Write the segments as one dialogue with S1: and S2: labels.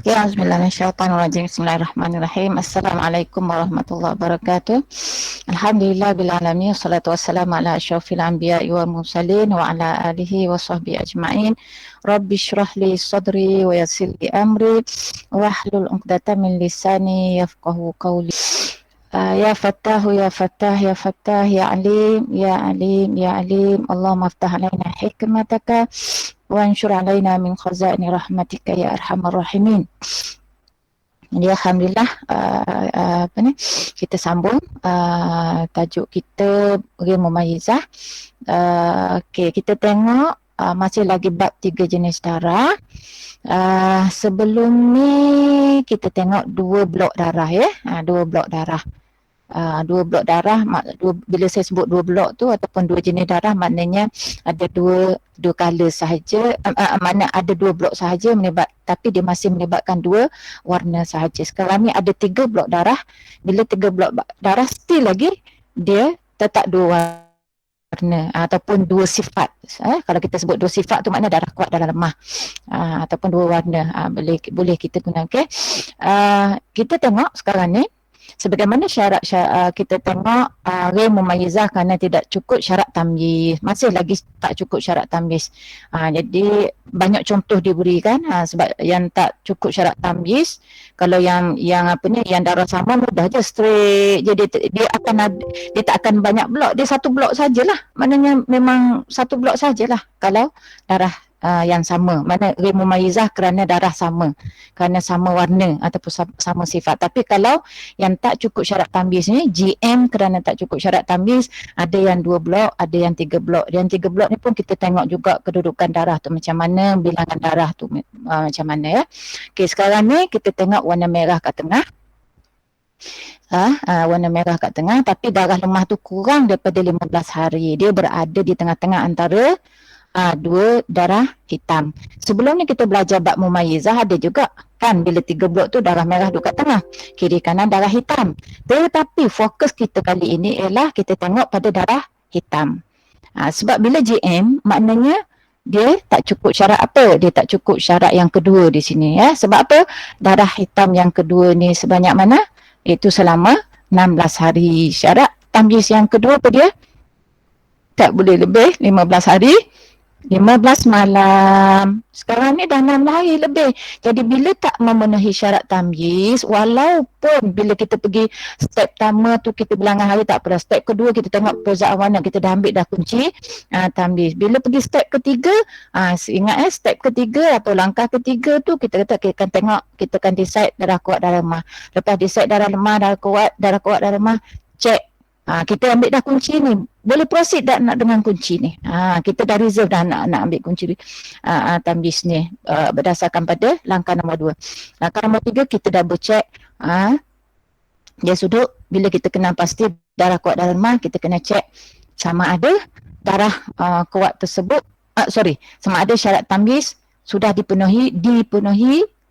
S1: Okey, auzubillahi Bismillahirrahmanirrahim. Assalamualaikum warahmatullahi wabarakatuh. Alhamdulillah bil alamin, wassalatu wassalamu ala asyrafil anbiya'i wal mursalin wa ala alihi wa sahbihi ajma'in. Rabbi shrah li sadri wa yassir li amri wahlul 'uqdatam min lisani yafqahu qawli. Ya Fattah, Ya Fattah, Ya Fattah, Ya Alim, Ya Alim, Ya Alim. Allahumma aftah alaina hikmataka wa anshur alaina min khazaini rahmatika ya arhamar rahimin. Jadi alhamdulillah kita sambung tajuk kita Ghair Mumayyizah. Okey, kita tengok masih lagi bab 3 jenis darah. Sebelum ni kita tengok 2 blok darah ya. 2 blok darah. 2 blok darah, bila saya sebut 2 blok tu ataupun 2 jenis darah, maknanya ada dua color sahaja, makna ada 2 blok sahaja tapi dia masih melibatkan 2 warna sahaja. Sekarang ni ada 3 blok darah. Bila 3 blok darah still lagi dia tetap 2 warna ataupun 2 sifat. Kalau kita sebut 2 sifat tu makna darah kuat, darah lemah, ataupun 2 warna. Boleh kita guna. Okay? Kita tengok sekarang ni sebagaimana syarat kita tengok Ghair Mumayyizah kerana tidak cukup syarat tamyiz, masih lagi tak cukup syarat tamyiz. Jadi banyak contoh diberikan sebab yang tak cukup syarat tamyiz, kalau yang darah sama mudah je, straight je, dia tak akan banyak blok, dia satu blok sajalah, maknanya memang satu blok sajalah kalau darah yang sama. Mana Ghair Mumayyizah kerana darah sama, kerana sama warna ataupun sama sifat. Tapi kalau yang tak cukup syarat tamyiz ni, GM kerana tak cukup syarat tamyiz, ada yang 2 blok, ada yang 3 blok. Yang 3 blok ni pun kita tengok juga kedudukan darah tu macam mana, bilangan darah tu macam mana ya. Okey, sekarang ni kita tengok warna merah kat tengah. Warna merah kat tengah, tapi darah lemah tu kurang daripada 15 hari. Dia berada di tengah-tengah antara 2 darah hitam. Sebelum ni kita belajar bab Mumayyizah, ada juga kan bila 3 blok tu darah merah duduk kat tengah, kiri kanan darah hitam. Tetapi fokus kita kali ini ialah kita tengok pada darah hitam. Sebab bila GM maknanya dia tak cukup syarat apa? Dia tak cukup syarat yang kedua di sini ya. Sebab apa? Darah hitam yang kedua ni sebanyak mana? Itu selama 16 hari. Syarat tamyiz yang kedua apa dia? Tak boleh lebih 15 hari. 15 malam. Sekarang ni dah 6 hari lebih. Jadi bila tak memenuhi syarat tamyiz, walaupun bila kita pergi step pertama tu kita bilangan hari tak apa dah. Step kedua kita tengok perbezaan warna, kita dah ambil dah kunci tamyiz. Bila pergi step ketiga, ingat step ketiga atau langkah ketiga tu kita kata kita akan tengok, kita akan decide darah kuat, darah lemah. Lepas decide darah lemah, darah kuat, darah lemah, check. Kita ambil dah kunci ni, boleh proceed dah nak dengan kunci ni. Kita dah reserve dah nak ambil kunci tamyiz ni berdasarkan pada langkah nombor 2. Langkah nombor 3 kita double check dia sudut. Bila kita kenal pasti darah kuat, darah lemah, kita kena check sama ada darah kuat tersebut sama ada syarat tamyiz sudah dipenuhi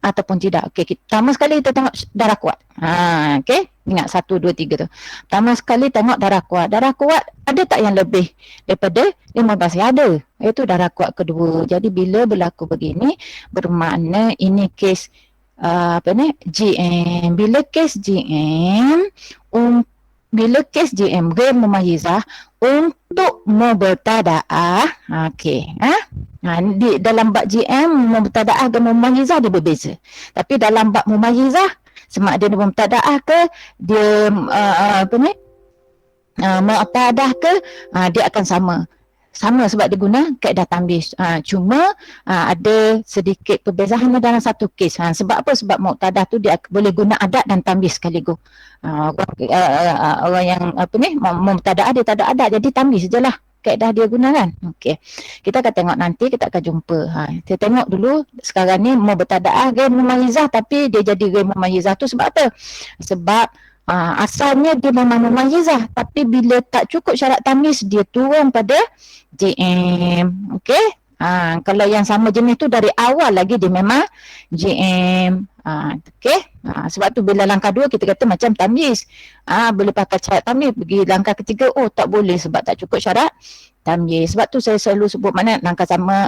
S1: ataupun tidak. Okey, pertama sekali kita tengok darah kuat. Okey, ingat 1, 2, 3 tu. Pertama sekali tengok darah kuat. Darah kuat ada tak yang lebih daripada 15? Ya ada. Itu darah kuat kedua. Jadi bila berlaku begini, bermakna ini kes GM. Bila kes GM Ghair Mumayyizah untuk mubtada'ah, di dalam bab GM mubtada'ah dan mumayyizah dia berbeza. Tapi dalam bab mumayyizah sama ada dia mubtada'ah ke dia mu'tadah ke, dia akan sama sebab dia guna kaedah tamyiz. Cuma ada sedikit perbezaan dalam satu kes. Sebab apa? Sebab muqtadah tu dia boleh guna adat dan tamyiz sekaligus. Orang yang muqtadah dia tak ada adat, jadi tamyiz sajalah kaedah dia guna kan. Okey. Kita akan tengok nanti, kita akan jumpa. Kita tengok dulu sekarang ni muqtadah Ghair Mumayyizah, tapi dia jadi Ghair Mumayyizah tu sebab apa? Sebab asalnya dia memang Mumayyizah, tapi bila tak cukup syarat tamyiz dia turun pada GM. Okey. Kalau yang sama jenis tu dari awal lagi dia memang GM. Okey. Sebab tu bila langkah 2 kita kata macam tamyiz. Boleh pakai syarat tamyiz, pergi langkah ketiga tak boleh sebab tak cukup syarat tamyiz. Sebab tu saya selalu sebut mana langkah pertama,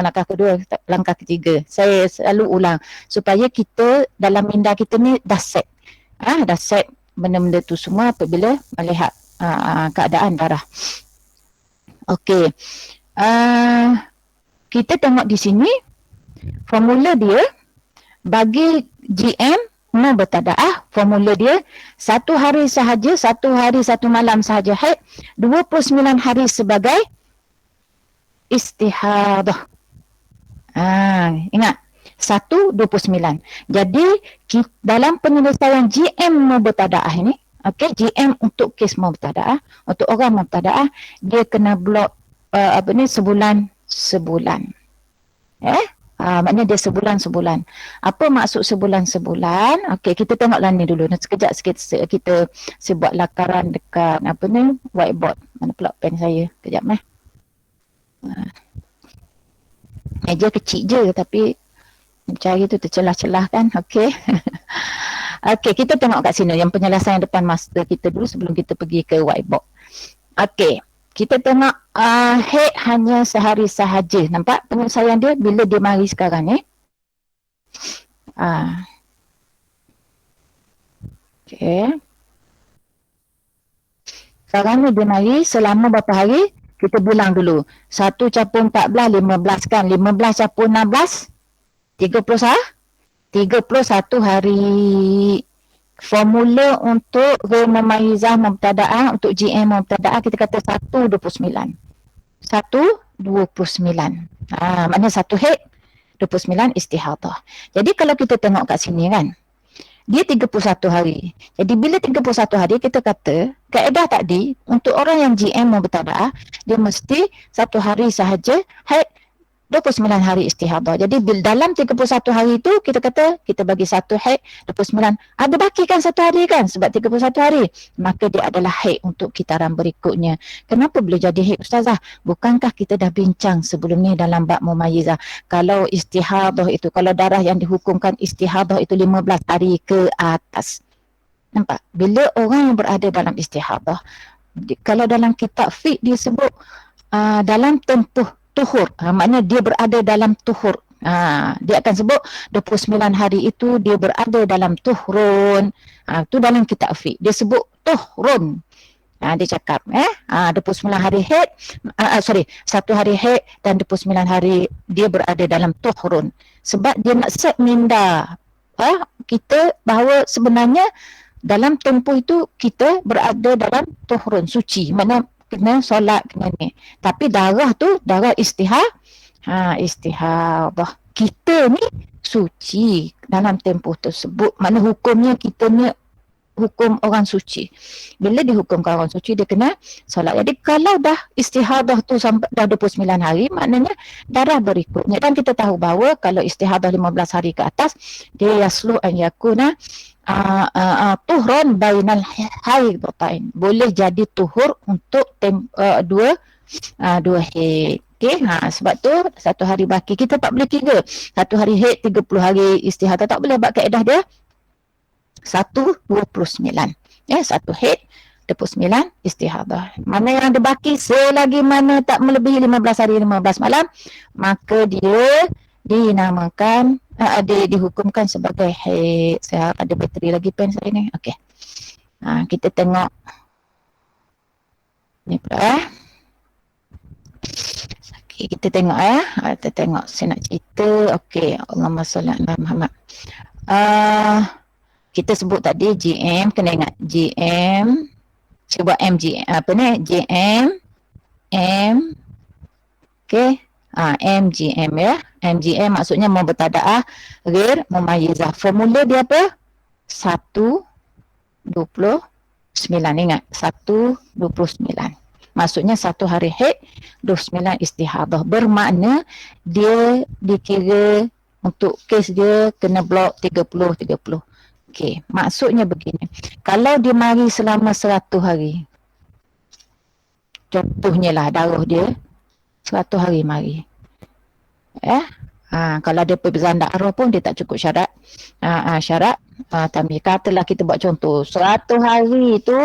S1: langkah kedua, langkah ketiga. Saya selalu ulang supaya kita dalam minda kita ni dah set. Dah set benda-benda tu semua apabila melihat keadaan darah. Okey. Kita tengok di sini formula dia bagi GM mubtada'ah, formula dia 1 hari sahaja, 1 hari 1 malam sahaja haid, 29 hari sebagai istihadah. Ingat 1, 29. Jadi dalam penyelesaian GM mubtada'ah ini, okey, GM untuk kes mubtada'ah, untuk orang mubtada'ah, dia kena blok sebulan. Maknanya dia sebulan. Apa maksud sebulan? Okey, kita tengoklah ni dulu. Sekejap sikit kita buat lakaran dekat whiteboard. Mana pula pen saya? Kejap meja kecil je tapi mencari tu tercelah-celah kan. Okey. Okey, kita tengok kat sini yang penyelesaian depan master kita dulu sebelum kita pergi ke whiteboard. Okey. Kita tengok haid hanya sehari sahaja. Nampak penyelesaian dia bila dia mari sekarang ni. Okey. Sekarang ni dia mari selama berapa hari? Kita bilang dulu. 1 capur 14, 15 kan. 15 capur 16, 31 hari. Formula untuk mumayyizah mubtada'ah, untuk GM mubtada'ah kita kata 1/29. 1/29. Maknanya 1 haid, 29 istihadah. Jadi kalau kita tengok kat sini kan, dia 31 hari. Jadi bila 31 hari kita kata, kaedah tadi untuk orang yang GM mubtada'ah, dia mesti 1 hari sahaja haid, 29 hari istihadah. Jadi dalam 31 hari itu kita kata kita bagi 1 haid 29. Ada baki kan 1 hari kan sebab 31 hari. Maka dia adalah haid untuk kitaran berikutnya. Kenapa boleh jadi haid ustazah? Bukankah kita dah bincang sebelum ni dalam bab mumayyizah. Kalau istihadah itu, kalau darah yang dihukumkan istihadah itu 15 hari ke atas. Nampak? Bila orang yang berada dalam istihadah, kalau dalam kitab fiqh dia sebut dalam tempoh tuhur, maknanya dia berada dalam tuhur. Dia akan sebut 29 hari itu dia berada dalam tuhrun. Itu dalam kitab fiqh. Dia sebut tuhrun. Dia cakap 29 hari haid, 1 hari haid dan 29 hari dia berada dalam tuhrun. Sebab dia nak set minda kita bahawa sebenarnya dalam tempoh itu kita berada dalam tuhrun, suci. Maknanya kena solat, kena ni. Tapi darah tu, darah istihadah. Kita ni suci dalam tempoh tersebut. Makna hukumnya kita ni hukum orang suci. Bila dihukumkan orang suci, dia kena solat. Jadi kalau dah istihadah tu sampai dah 29 hari, maknanya darah berikutnya. Dan kita tahu bahawa kalau istihadah 15 hari ke atas, dia yaslu an yakuna tuhron bainal haidatain. Boleh jadi tuhur untuk dua haid. Okey, sebab tu 1 hari baki kita tak boleh kira. 1 hari haid 30 hari istihadah tak boleh, sebab kaedah dia 1/29. 1 haid 29 istihadah. Mana yang ada baki selagi mana tak melebihi 15 hari 15 malam, maka dia dinamakan dihukumkan sebagai haid. Saya ada bateri lagi pen saya ni. Okey. Kita tengok ni pula. Okey, kita tengok kita tengok saya nak cerita. Okey, Allahumma salli ala Muhammad. Kita sebut tadi GM, kena ingat GM. Cuba MGM apa ni? GM M. Okey. MGM ya. MGM maksudnya mubtada'ah ghair mumayyizah. Formula dia apa? 1/29. Ingat, 1/29. Maksudnya 1 hari haid, 29 istihadah. Bermakna dia dikira untuk kes dia kena blok 30. Okey, maksudnya begini. Kalau dia mari selama 100 hari. Contohnya lah darah dia 100 hari mari. Kalau ada perbezaan darah pun dia tak cukup syarat. Syarat tamyiz. Katalah kita buat contoh 100 hari tu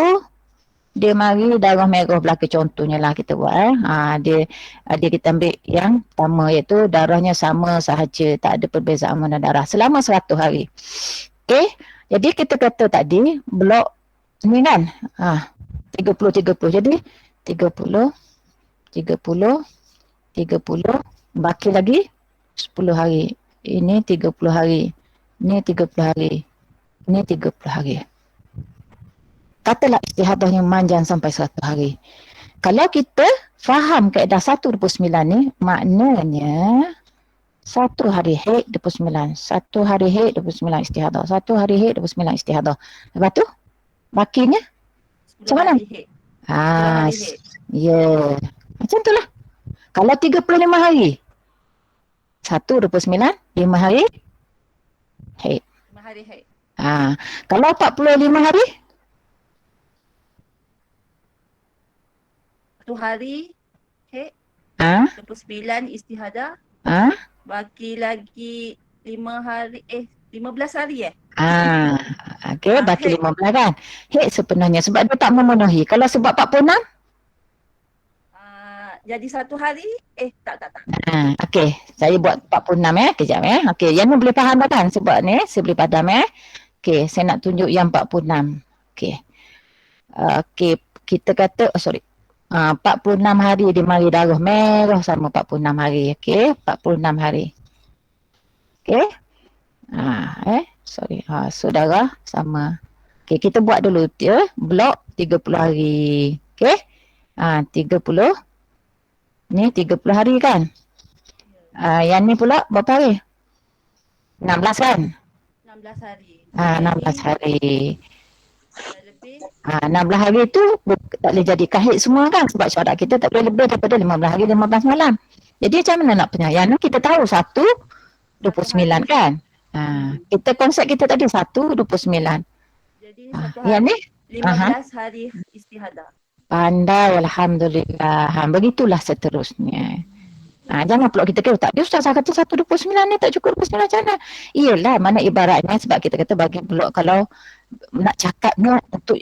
S1: dia mari darah merah belaka contohnya lah kita buat dia kita ambil yang pertama iaitu darahnya sama sahaja, tak ada perbezaan mana darah selama 100 hari. Okey, jadi kita kata tadi blok ni kan 30 jadi 30 30 30 baki lagi 10 hari. Ini 30 hari. Ini 30 hari. Ini 30 hari. Katalah istihadahnya manjang sampai 100 hari. Kalau kita faham kaedah 1/29 ni, maknanya 1 hari haid 29. 1 hari haid 29 istihadah. 1 hari haid 29 istihadah. Lepas tu, bakinya macam mana? Ya. Macam tu lah. Kalau 35 hari, 1/29, 5 hari haid.
S2: 5 hari haid.
S1: Kalau 45 hari?
S2: 1 hari haid. 29 istihadah. Baki lagi 5 hari 15 hari
S1: Okey, baki 15 kan. Haid sepenuhnya sebab dia tak memenuhi. Kalau sebab 46?
S2: Jadi 1 hari tak.
S1: Okey, saya buat 46 kejap Okey, yang ni boleh faham dah kan sebab ni saya boleh padam Okey, saya nak tunjuk yang 46. Okey. Okey, kita kata 46 hari dia mari darah merah sama 46 hari. Okey, 46 hari. Okey. Saudara sama. Okey, kita buat dulu blok 30 hari. Okey. 30. Ni 30 hari kan? Yang ni pula berapa hari? 16 kan?
S2: 16 hari.
S1: 16 hari.
S2: Lebih.
S1: 16 hari tu tak boleh jadi kahit semua kan sebab syarat kita tak boleh lebih daripada 15 hari 15 malam. Jadi macam mana nak penyayang? Kita tahu 1/29 kan? Kita konsep kita tadi 1/29.
S2: Jadi 1 hari 15 hari istihadah.
S1: Pandai, Alhamdulillah. Begitulah seterusnya. Jangan pula kita kata, tak dia Ustazah kata 1/29 ni tak cukup 29 macam mana? Iyalah, mana ibaratnya sebab kita kata bagi blok kalau nak cakapnya untuk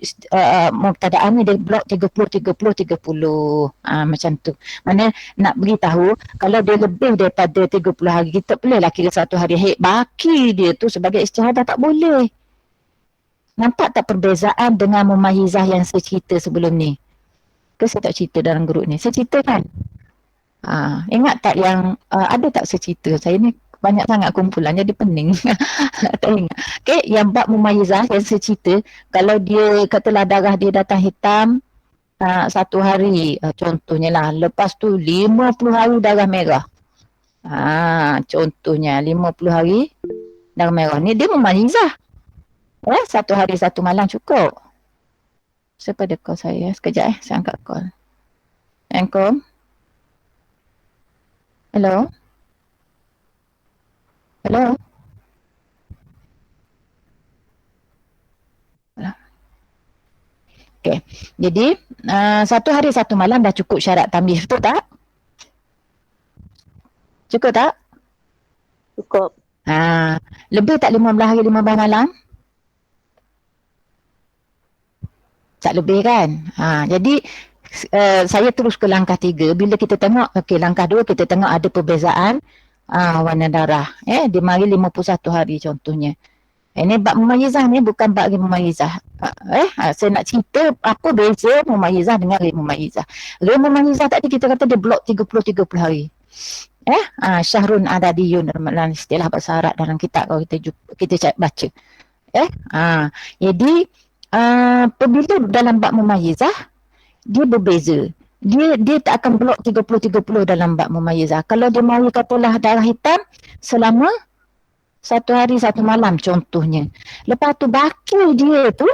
S1: mubtada'an ni dia blok 30. Macam tu. Mana nak beritahu kalau dia lebih daripada 30 hari kita bolehlah kira 1 hari haid. Baki dia tu sebagai istihadah tak boleh. Nampak tak perbezaan dengan mumayizah yang saya cerita sebelum ni? Ke saya tak cerita dalam grup ni? Saya cerita kan? Ingat tak yang ada tak saya cerita? Saya ni banyak sangat kumpulan jadi pening. Tak ingat. Okay, yang bab mumayizah yang saya cerita, kalau dia katalah darah dia datang hitam 1 hari, contohnya lah, lepas tu 50 hari darah merah. Contohnya 50 hari darah merah ni dia mumayizah. 1 hari 1 malam cukup. Siapa ada call saya? Sekejap saya angkat call. Assalamualaikum. Hello? Okey. Jadi 1 hari 1 malam dah cukup syarat tamyiz, betul tak? Cukup tak?
S3: Cukup.
S1: Lebih tak 15 hari 15 malam? Tak lebih kan? Jadi saya terus ke langkah 3. Bila kita tengok, langkah 2 kita tengok ada perbezaan warna darah. Dia mari 51 hari contohnya. Ini bab mumayizah ni bukan bab ghair mumayizah. Saya nak cerita apa beza mumayizah dengan ghair mumayizah. Ghair mumayizah tadi kita kata dia blok 30 hari. Syahrun adadiyun dalam istilah bahasa Arab dalam kitab kalau kita baca. Jadi apabila dalam bab mumayizah dia berbeza. Dia tak akan blok 30 dalam bab mumayizah. Kalau dia mahu katalah darah hitam selama 1 hari 1 malam contohnya. Lepas tu baki dia tu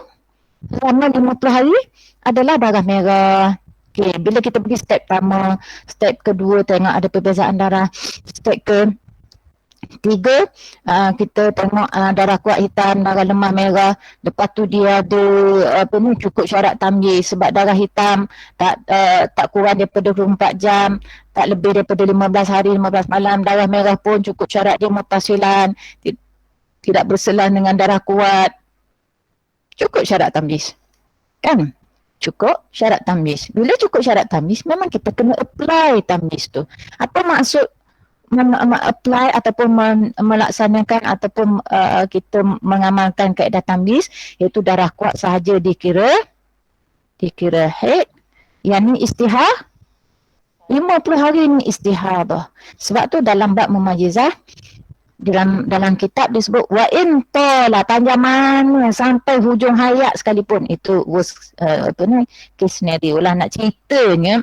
S1: selama 50 hari adalah darah merah. Okey, bila kita pergi step pertama, step kedua tengok ada perbezaan darah. Step ke 3 kita tengok darah kuat hitam, darah lemah merah. Lepas tu dia ada cukup syarat tamyiz sebab darah hitam tak kurang daripada 24 jam, tak lebih daripada 15 hari 15 malam. Darah merah pun cukup syarat dia mutasilan, tidak berselang dengan darah kuat. Cukup syarat tamyiz. Kan? cukup syarat tamyiz. Bila cukup syarat tamyiz, memang kita kena apply tamyiz tu. Apa maksud apply ataupun melaksanakan ataupun kita mengamalkan kaedah tamyiz, iaitu darah kuat sahaja dikira haid, yang ni istihad 50 hari ni istihadah. Sebab tu dalam bab mumayizah, dalam kitab disebut wa in tala, panjang mana sampai hujung hayat sekalipun, itu case scenario lah, nak ceritanya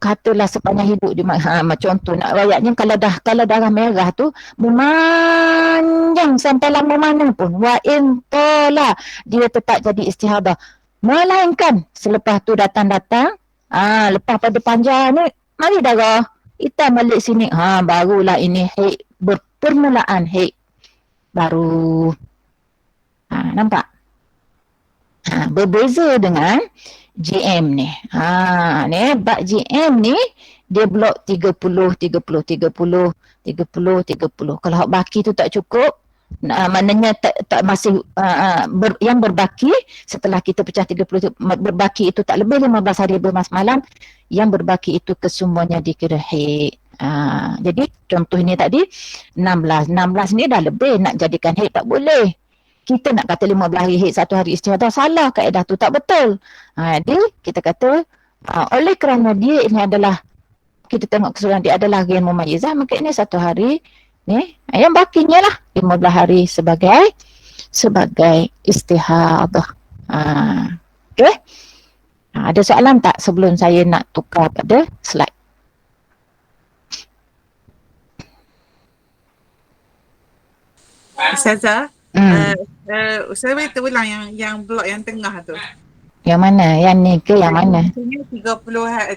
S1: katalah sepanjang hidup dia, contoh nak rakyatnya, kalau darah merah tu memanjang sampai lama mana pun, wa in tala, dia tetap jadi istihadah. Melainkan selepas tu datang lepas pada panjang ni, mari darah hitam balik sini, barulah ini haid, permulaan haid baru. Nampak? Berbeza dengan GM ni. Ni bab GM ni dia blok 30. Kalau hak baki tu tak cukup, maknanya tak masih yang berbaki setelah kita pecah 30, berbaki itu tak lebih 15 hari bermas malam, yang berbaki itu kesemuanya dikira haid. Jadi contoh ini tadi 16 ni dah lebih, nak jadikan haid tak boleh. Kita nak kata 15 hari haid, 1 hari istihadah, salah, kaedah tu tak betul. Jadi kita kata oleh kerana dia ini adalah, kita tengok keseluruhan dia adalah ghair mumayyizah, maka ini 1 hari ni, yang bakinya lah 15 hari sebagai istihadah. Okey. Ada soalan tak sebelum saya nak tukar pada slide?
S2: Ustazah, saya boleh terulang yang blok yang tengah tu.
S1: Yang mana? Yang ni ke yang mana?
S2: 30 hari,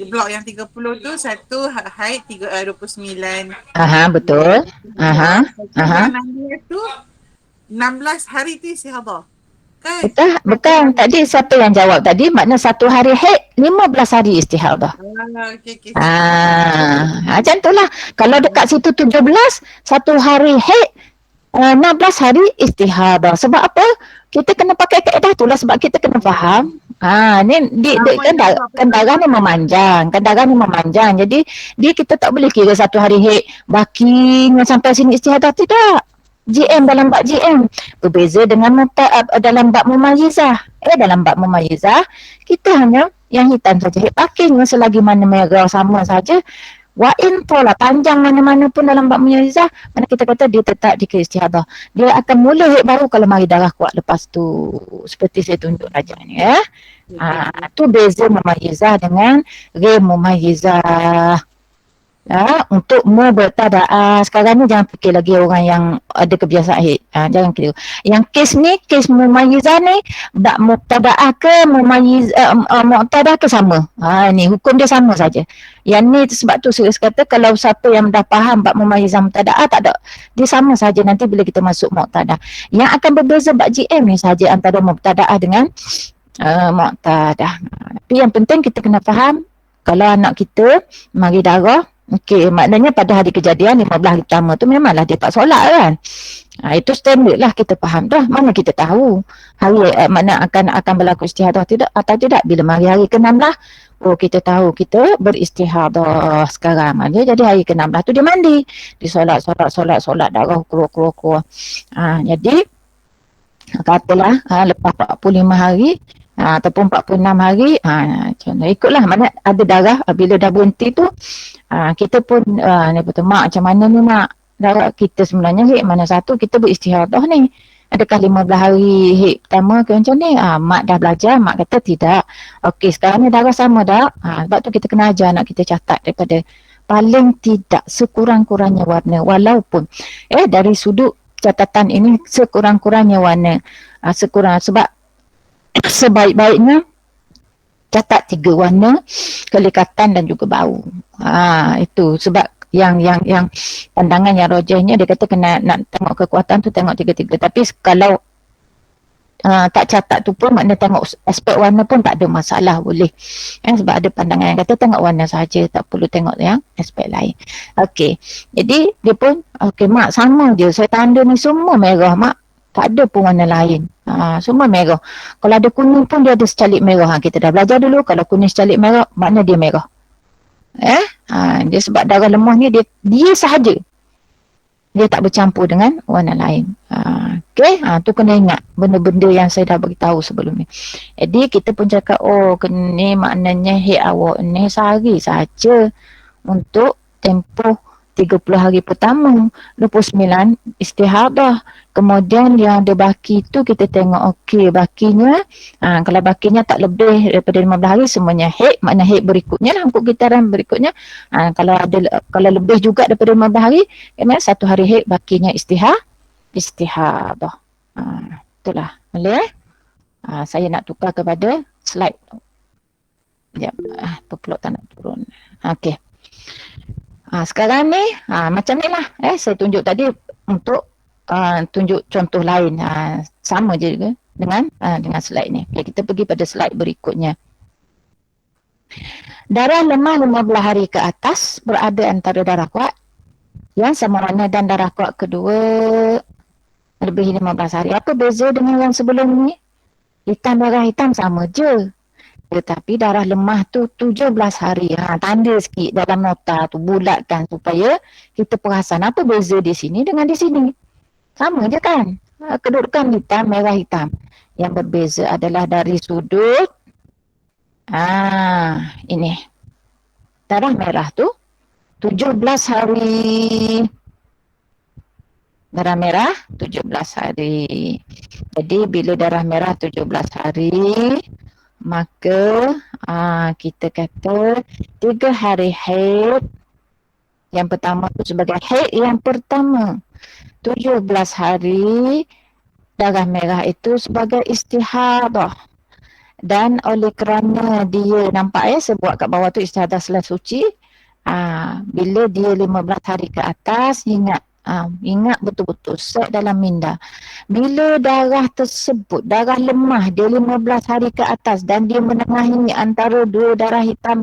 S2: blok yang 30 tu satu haid 29.
S1: Betul.
S2: 16 tu 16 hari tu istihadah. Kan?
S1: Bukan. Tadi siapa yang jawab tadi? Makna 1 hari haid, 15 hari istihadah.
S2: Okey.
S1: Macam tu lah. Kalau dekat situ 17, 1 hari haid, 16 hari istihadah. Sebab apa? Kita kena pakai kaedah tu lah, sebab kita kena faham. Ni darah ni memanjang. Jadi kita tak boleh kira 1 hari haid bakinya sampai sini istihadah, tidak. GM dalam bab GM berbeza dengan dalam bab mumayyizah. Dalam bab mumayyizah kita hanya yang hitam saja haid baki, selagi mana merah sama saja. Wa in tola, panjang mana-mana pun dalam bab mumayyizah, mana kita kata dia tetap dikira istihadah. Dia akan mula haid baru kalau mari darah kuat lepas tu, seperti saya tunjuk aja ni ya. Tu beza mumayyizah dengan ghair mumayyizah. Untuk mubtada'ah, sekarang ni jangan fikir lagi orang yang ada kebiasaan haid. Jangan kira. Yang kes ni, kes mumayyizah ni, tak mubtada'ah ke muqtadah ke sama. Ni hukum dia sama saja. Yang ni sebab tu saya kata kalau siapa yang dah faham bab mumayyizah mubtada'ah, tak ada. Dia sama saja nanti bila kita masuk muqtadah. Yang akan berbeza bab GM ni saja antara mubtada'ah dengan muqtadah. Tapi yang penting kita kena faham, kalau anak kita mari darah, okey, maknanya pada hari kejadian 15 hari pertama tu memanglah dia tak solat kan. Itu standard lah, kita faham dah. Mana kita tahu hari mana akan berlaku istihadah tidak atau tidak. Bila mari hari ke-16, kita tahu kita beristihadah sekarang. Dia jadi hari ke-16 tu dia mandi, dia solat darah keluar. Jadi katalah lepas 45 hari ataupun 46 hari, contoh ikutlah mana ada darah, bila dah berhenti tu kita pun ni kata, mak macam mana ni mak, darah kita sebenarnya haid mana satu, kita beristihadah ni, adakah 15 hari haid pertama ke macam ni? Mak dah belajar, mak kata tidak. Okey, sekarang ni darah sama dah. Sebab tu kita kena ajar anak kita catat daripada paling tidak sekurang-kurangnya warna, walaupun dari sudut catatan ini sekurang-kurangnya warna, sebab sebaik-baiknya catat 3 warna, kelekatan dan juga bau. Itu sebab yang pandangan yang rojihnya, dia kata kena nak tengok kekuatan tu tengok 3-3. Tapi kalau tak catat tu pun maknanya tengok aspek warna pun tak ada masalah, boleh. Sebab ada pandangan yang kata tengok warna saja, tak perlu tengok yang aspek lain. Okey. Jadi dia pun okey mak sama dia, saya tanda ni semua merah mak. Tak ada pun warna lain. Semua merah. Kalau ada kuning pun dia ada secalik merah. Kita dah belajar dulu kalau kuning secalik merah makna dia merah. Dia sebab darah lemah ni dia sahaja. Dia tak bercampur dengan warna lain. Okey, tu kena ingat benda-benda yang saya dah beritahu sebelum ni. Jadi kita pun cakap ni maknanya haid awak ni sehari saja untuk tempoh 30 hari pertama, 29 istihadah. Kemudian yang ada baki tu kita tengok okey bakinya, kalau bakinya tak lebih daripada 15 hari semuanya haid, makna haid berikutnya lah untuk gitaran berikutnya. Kalau lebih juga daripada 15 hari, kena satu hari haid bakinya istihadah. Itulah. Boleh saya nak tukar kepada slide. Sekejap. Peluk tak nak turun. Okey. Sekarang ni macam ni lah saya tunjuk tadi untuk tunjuk contoh lain sama je juga dengan slide ni. Okay, kita pergi pada slide berikutnya. Darah lemah 15 hari ke atas berada antara darah kuat yang sama warna dan darah kuat kedua lebih 15 hari. Apa beza dengan yang sebelum ni? Hitam darah hitam sama je. Tetapi darah lemah tu 17 hari. Tanda sikit dalam nota tu, bulatkan supaya kita perasan apa beza di sini dengan di sini. Sama je kan? Kedudukan hitam, merah hitam. Yang berbeza adalah dari sudut ini. Darah merah tu 17 hari. Darah merah 17 hari. Jadi bila darah merah 17 hari, maka kita kata 3 hari haid yang pertama tu sebagai haid yang pertama, 17 hari darah merah itu sebagai istihadah. Dan oleh kerana dia nampak saya buat kat bawah tu istihadah setelah suci, bila dia 15 hari ke atas, ingat betul-betul set dalam minda. Bila darah tersebut, darah lemah dia 15 hari ke atas dan dia menengahi antara dua darah hitam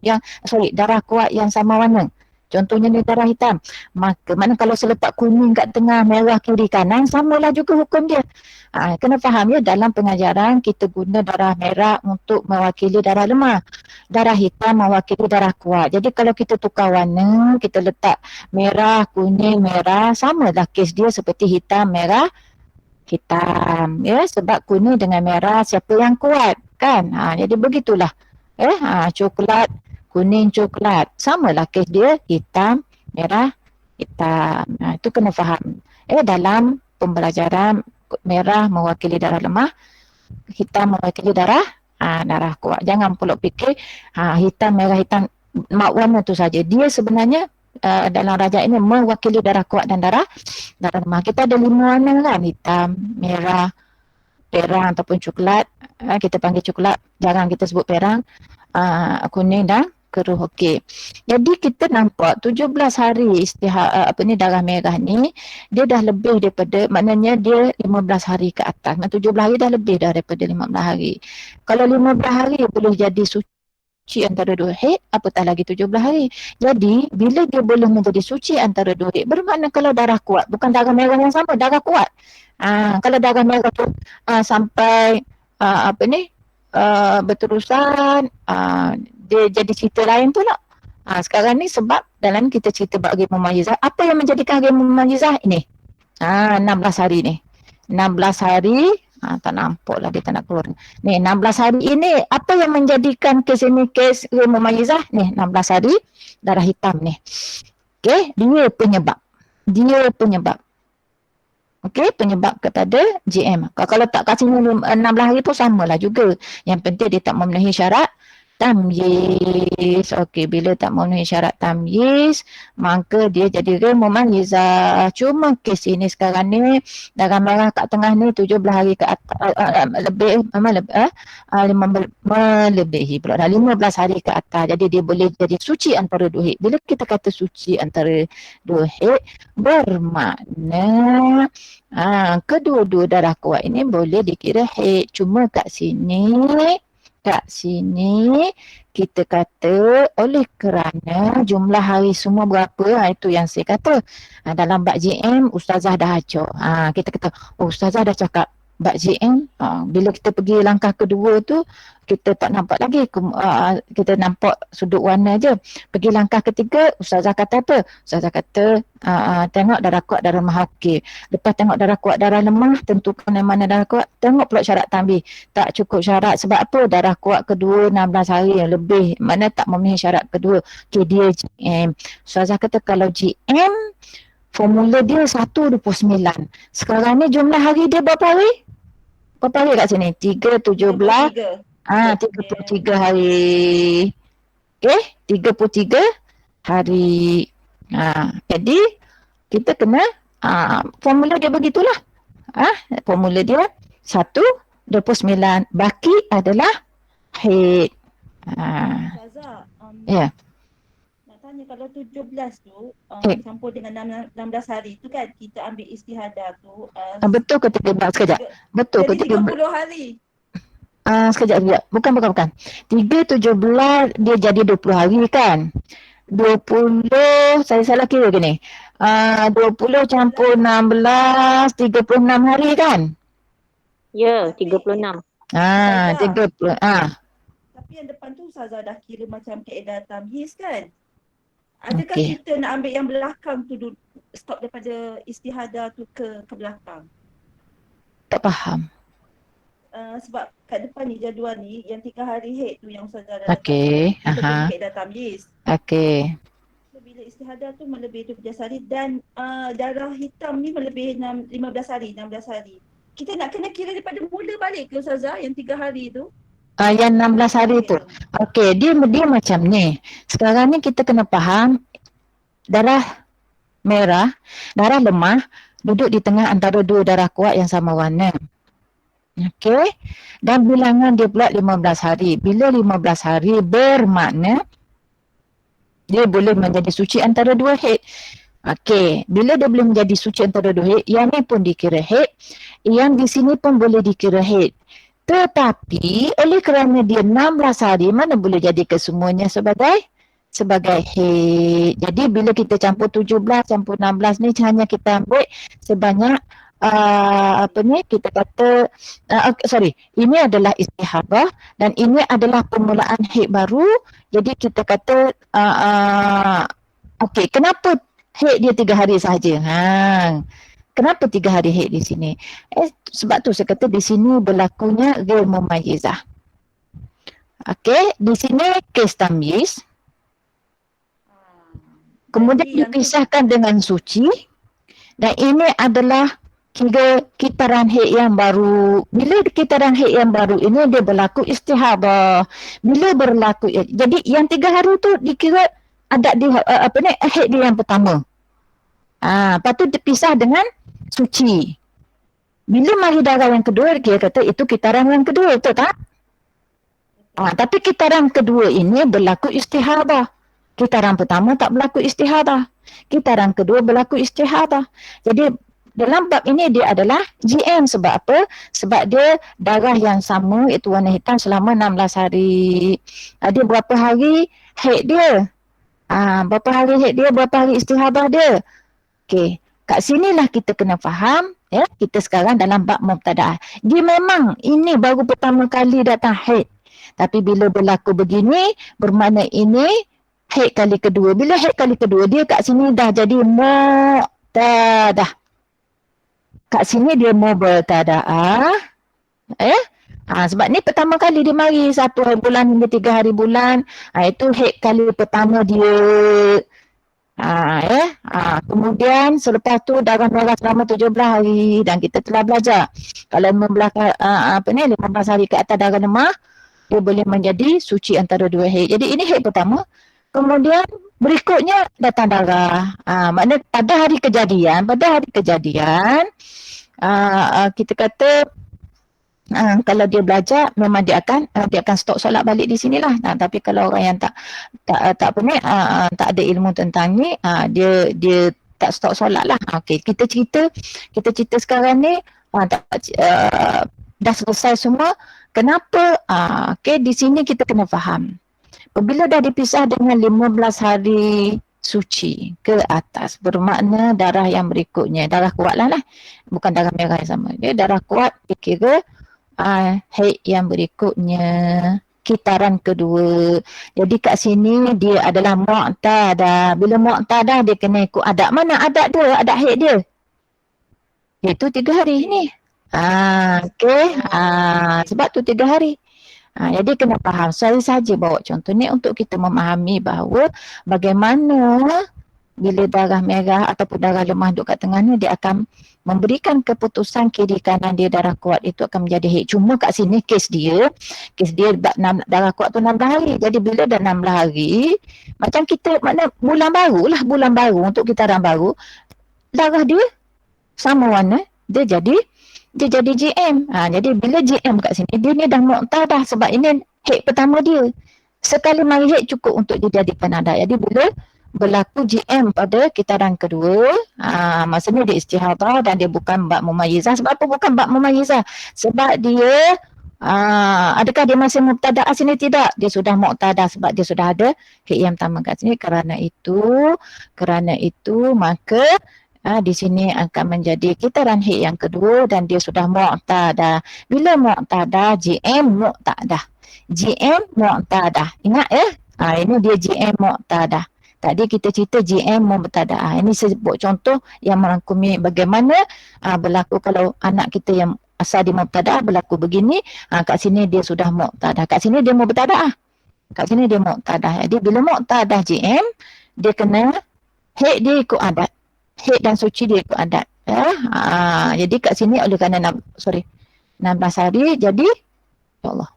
S1: darah kuat yang sama warna. Contohnya ni darah hitam. Mana kalau seletak kuning kat tengah, merah kiri kanan, samalah juga hukum dia. Kena faham ya, dalam pengajaran kita guna darah merah untuk mewakili darah lemah. Darah hitam mewakili darah kuat. Jadi kalau kita tukar warna, kita letak merah, kuning, merah, samalah kes dia seperti hitam, merah, hitam. Ya, sebab kuning dengan merah siapa yang kuat kan? Jadi begitulah. Coklat, kuning, coklat. Samalah kes dia hitam, merah, hitam. Itu kena faham. Dalam pembelajaran merah mewakili darah lemah, hitam mewakili darah kuat. Jangan pula fikir hitam, merah, hitam mak warna tu saja. Dia sebenarnya dalam rajak ini mewakili darah kuat dan darah lemah. Kita ada 5 warna kan, hitam, merah, perang ataupun coklat. Kita panggil coklat, jarang kita sebut perang, kuning dan keruh. Okey. Jadi kita nampak 17 hari darah merah ni dia dah lebih daripada, maknanya dia 15 hari ke atas. 17 hari dah lebih dah daripada 15 hari. Kalau 15 hari boleh jadi suci antara dua haid, apatah lagi 17 hari. Jadi bila dia boleh menjadi suci antara dua haid, bermakna kalau darah kuat, bukan darah merah yang sama, darah kuat. Kalau darah merah tu sampai berterusan, dia jadi cerita lain pula. Sekarang ni sebab dalam kita cerita bagi memayizah, apa yang menjadikan game memayizah ini? 16 hari ni. 16 hari, tak nampak lah dia tak nak keluar. Ni 16 hari ini, apa yang menjadikan kes ini kes game memayizah? Ni 16 hari darah hitam ni. Okey, dia penyebab. Okey, penyebab kepada GM. Kalau tak kasih 16 hari pun samalah juga. Yang penting dia tak memenuhi syarat tamyiz. Okey, bila tak memenuhi syarat tamyiz, maka dia jadi ghair mumayyizah. Cuma kes ini sekarang ni darah merah kat tengah ni 17 hari ke atas, melebihi pula dah 15 hari ke atas. Jadi dia boleh jadi suci antara dua haid. Bila kita kata suci antara dua haid, bermakna kedua-dua darah kuat ini boleh dikira haid. Cuma kat sini kat sini kita kata oleh kerana jumlah hari semua berapa, itu yang saya kata. Dalam bab JM ustazah dah ajar. Kita kata ustazah dah cakap bab JM. Bila kita pergi langkah kedua tu kita tak nampak lagi, kita nampak sudut warna je. Pergi langkah ketiga, ustazah kata apa? Ustazah kata tengok darah kuat, darah lemah, okey. Lepas tengok darah kuat, darah lemah, tentukan yang mana darah kuat. Tengok pula syarat tambih. Tak cukup syarat, sebab apa? Darah kuat kedua 16 hari yang lebih, mana tak memenuhi syarat kedua. Okey, dia GM. Ustazah kata kalau GM formula dia 1/29. Sekarang ni jumlah hari dia berapa hari? Berapa hari kat sini? 3, 17. 33 hari. Okey, 33 hari. Jadi kita kena formula dia begitulah. Formula dia 1/29. Baki adalah haid.
S3: Ustazah,
S1: Ya.
S3: nak tanya kalau 17 tu campur dengan 16 hari tu kan kita ambil istihadah tu
S1: Betul ke 13? Sekejap. Betul ke
S3: jadi
S1: 13?
S3: 30 hari.
S1: Sekejap. Bukan. 3/17 dia jadi 20 hari kan? 20, saya salah kira ke ni? 20 campur 16, 36 hari kan?
S3: Ya, 36.
S1: 30.
S3: Tapi yang depan tu Ustazah dah kira macam kaedah tamyiz kan? Adakah
S1: Okey.
S3: kita nak ambil yang belakang tu dulu, stop daripada istihadah tu ke belakang?
S1: Tak faham.
S3: Sebab kat depan ni jadual ni yang 3 hari haid tu yang Ustazah dah
S1: Okey.
S3: kita guna kaedah tamyiz.
S1: Okey.
S3: So, bila istihadah tu melebihi 17 hari dan darah hitam ni melebihi 15 hari, 16 hari. Kita nak kena kira daripada mula balik ke Ustazah yang 3 hari tu?
S1: Yang 16 hari tu. Okey, dia macam ni. Sekarang ni kita kena faham darah merah, darah lemah duduk di tengah antara dua darah kuat yang sama warna. Okey. Dan bilangan dia pula 15 hari. Bila 15 hari bermakna dia boleh menjadi suci antara dua haid. Okey, bila dia boleh menjadi suci antara dua haid, yang ni pun dikira haid, yang di sini pun boleh dikira haid. Tetapi oleh kerana dia 16 hari, mana boleh jadi kesemuanya sebagai haid. Jadi bila kita campur 17 campur 16 ni hanya kita ambil sebanyak kita kata ini adalah istihadah dan ini adalah permulaan haid baru. Jadi kita kata okey, kenapa haid dia 3 hari sahaja? Kenapa 3 hari haid di sini? Sebab tu saya kata di sini berlakunya ghair mumayyizah. Okey, di sini kes tamyiz. Kemudian dipisahkan dengan suci. Dan ini adalah kitaran haid yang baru. Bila kitaran haid yang baru ini dia berlaku istihadah. Bila berlaku, jadi yang 3 hari tu dikira ada di haid dia yang pertama. Lepas tu dipisah dengan suci. Bila mari darah yang kedua, dia kata itu kitaran yang kedua, betul tak? Tapi kitaran kedua ini berlaku istihadah. Kitaran pertama tak berlaku istihadah. Kitaran kedua berlaku istihadah. Jadi dalam bab ini dia adalah GM. Sebab apa? Sebab dia darah yang sama, itu warna hitam selama 16 hari. Dia berapa hari haid dia? Berapa hari haid dia? Berapa hari istihadah dia? Okey. Kat sinilah kita kena faham, ya, kita sekarang dalam bab mubtadaah. Dia memang ini baru pertama kali datang haid. Tapi bila berlaku begini, bermakna ini haid kali kedua. Bila haid kali kedua, dia kat sini dah jadi mu'tadah. Kat sini dia mubtadaah. Sebab ni pertama kali dia mari 1 hari bulan hingga 3 hari bulan. Itu haid kali pertama dia. Kemudian selepas tu darah merah selama 17 hari dan kita telah belajar kalau 15 hari ke atas darah lemah dia boleh menjadi suci antara dua haid. Jadi ini haid pertama. Kemudian berikutnya datang darah. Maknanya pada hari kejadian kita kata kalau dia belajar memang dia akan stop solat balik di sinilah. Tapi kalau orang yang tak ada ilmu tentang ni, dia tak stop solat lah. Okey, kita cerita sekarang ni dah selesai semua. Kenapa? Okey, di sini kita kena faham. Apabila dah dipisah dengan 15 hari suci ke atas, bermakna darah yang berikutnya, darah kuat lah, bukan darah merah yang sama. Dia darah kuat dikira haid yang berikutnya, kitaran kedua. Jadi kat sini dia adalah mu'tadah. Bila mu'tadah dia kena ikut adat. Mana adat dia? Adat haid dia. Iaitu 3 hari ni. Okey. Sebab tu 3 hari. Jadi kena faham. Saya saja bawa contoh ni untuk kita memahami bahawa bagaimana bila darah merah ataupun darah lemah duduk kat tengah ni, dia akan memberikan keputusan kiri kanan dia darah kuat itu akan menjadi haid. Cuma kat sini kes dia darah kuat tu 16 hari. Jadi bila dah 16 hari, macam kita makna bulan baru untuk kitaran baru, darah dia sama warna, dia jadi GM. Jadi bila GM kat sini, dia ni dah muqtadah sebab ini haid pertama dia. Sekali mari haid cukup untuk dia jadi penadah. Jadi bila berlaku GM pada kitaran kedua, maksudnya dia istihadah dan dia bukan bab mumayyizah. Sebab apa bukan bab mumayyizah? Sebab dia adakah dia masih mubtadah sini? Tidak. Dia sudah muqtadah sebab dia sudah ada haid yang pertama kat sini. Kerana itu maka di sini akan menjadi kitaran haid yang kedua dan dia sudah muqtadah. Bila muqtadah, GM muqtadah. Ingat ya? Ini dia GM muqtadah. Tadi kita cerita GM muqtadah. Ini sebut contoh yang merangkumi bagaimana berlaku kalau anak kita yang asal dia muqtadah berlaku begini. Kat sini dia sudah muqtadah. Kat sini dia muqtadah. Jadi bila muqtadah GM, dia kena haid dia ikut adat. Haid dan suci dia ikut adat. Jadi kat sini oleh kerana 16 hari, jadi ya Allah.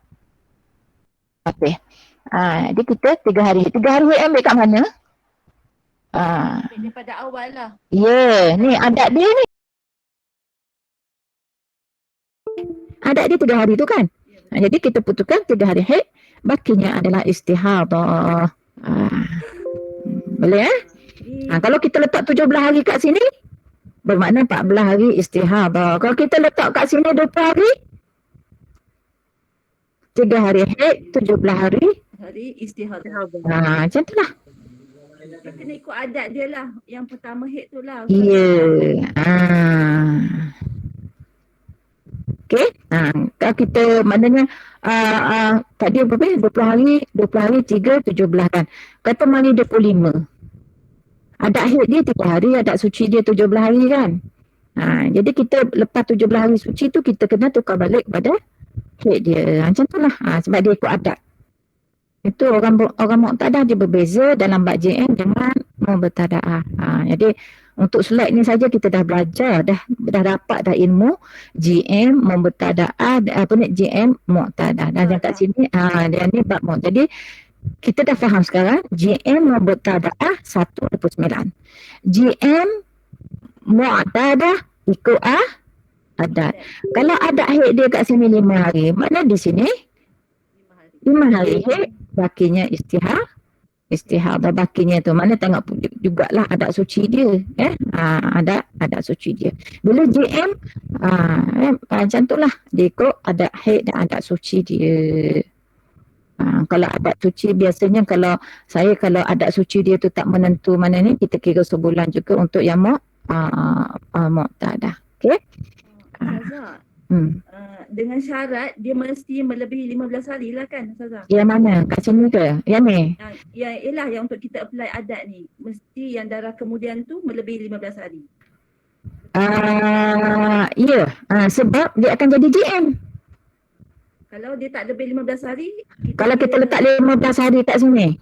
S1: Okey. Jadi kita 3 hari. 3 hari haid ambil kat mana?
S3: Daripada awal lah.
S1: Ni adat dia ni. Adat dia 3 hari tu kan? Jadi kita putuskan 3 hari haid, bakinya adalah istihadah. Boleh kalau kita letak 17 hari kat sini, bermakna 14 hari istihadah. Kalau kita letak kat sini 20 hari, 3 hari haid, 17 hari
S3: istihadah.
S1: Macam tu lah.
S3: Kena ikut adat dia lah. Yang pertama haid tu lah.
S1: Okey. Kalau kita maknanya tadi berapa 20 hari 3, 17 kan. Kata mari 25. Adat haid dia 3 hari, adat suci dia 17 hari kan. Jadi kita lepas 17 hari suci tu kita kena tukar balik pada haid dia. Macam tu lah. Sebab dia ikut adat. Itu orang muqtadah dia berbeza dalam bab JM dengan mubtada'ah. Jadi untuk slide ni saja kita dah belajar, dah dapat dah ilmu JM mubtada'ah, JM muqtadah. Dan kat sini dia ni bab muqtadah. Jadi kita dah faham sekarang JM mubtada'ah 1/9. JM muqtadah ikut adat. Kalau adat haid dia kat sini 5 hari, mana di sini 5 hari haid, bakinya istihadah bakinya tu. Mana tengok jugalah adat suci dia. Adat suci dia. Bila JM macam tu lah. Dia ikut adat haid dan adat suci dia. Kalau adat suci biasanya kalau adat suci dia tu tak menentu mana ni, kita kira sebulan juga untuk yang muqtadah. Okey?
S3: Ustazah, dengan syarat dia mesti melebihi 15 hari lah kan Ustazah?
S1: Yang mana? Kat sini ke? Yang ni?
S3: Yang untuk kita apply adat ni, mesti yang darah kemudian tu melebihi 15 hari.
S1: Sebab dia akan jadi JM.
S3: Kalau dia tak lebih 15 hari,
S1: kalau kita letak 15 hari kat sini,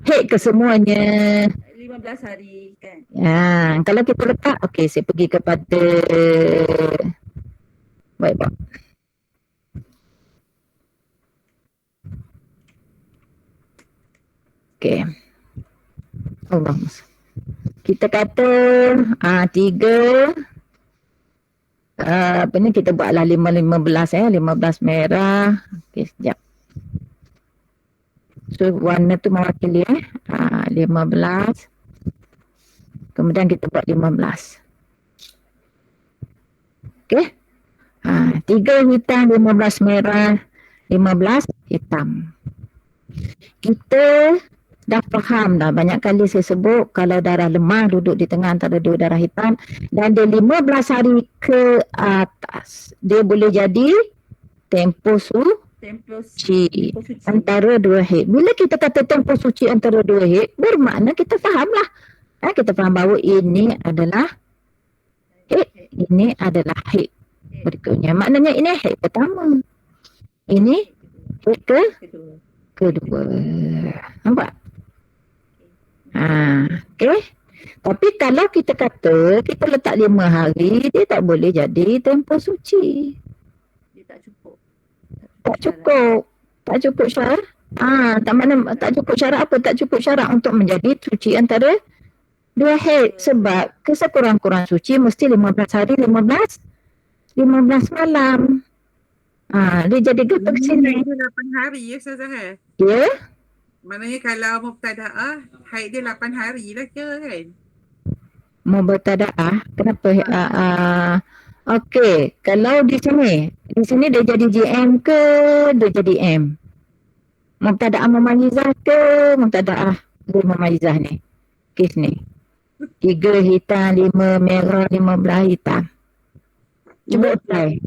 S1: haid ke semuanya?
S3: 15 hari kan.
S1: Kalau kita letak, okey, saya pergi kepada baik. Okey. Allah. Kita kata 3 ni kita buatlah 15 merah. Okey, sekejap. So warna tu mewakili 15. Kemudian kita buat 15. Okey. 3 hitam, 15 merah. 15 hitam. Kita dah faham dah, banyak kali saya sebut kalau darah lemah duduk di tengah antara dua darah hitam dan dia 15 hari ke atas, dia boleh jadi tempoh
S3: Tempoh
S1: suci
S3: tempoh suci.
S1: antara dua haid. Bila kita kata tempoh suci antara dua haid, bermakna kita fahamlah. Kita faham bahawa ini adalah haid, ini adalah haid berikutnya. Maknanya ini haid pertama, ini haid kedua. Nampak? Okey. Tapi kalau kita kata kita letak 5 hari, dia tak boleh jadi tempoh suci.
S3: Dia tak cukup.
S1: Tak cukup syarat. Tak cukup syarat apa? Tak cukup syarat untuk menjadi suci antara dua haid. Sebab kesekurang-kurang suci mesti 15 hari, 15 malam. Dia jadi getuk sini.
S2: Dia 8 hari ya Ustazah.
S1: Ya?
S2: Maknanya kalau mubtada'ah, haid dia 8 hari lah kira kan?
S1: Mubtada'ah. Kenapa? Okey, kalau di sini dia jadi GM ke dia jadi M? Mubtada'ah mumayyizah ke mubtada'ah ghairu mumayyizah ni? Kes ni. 3 hitam, 5 merah, 15 hitam. Cuba apply.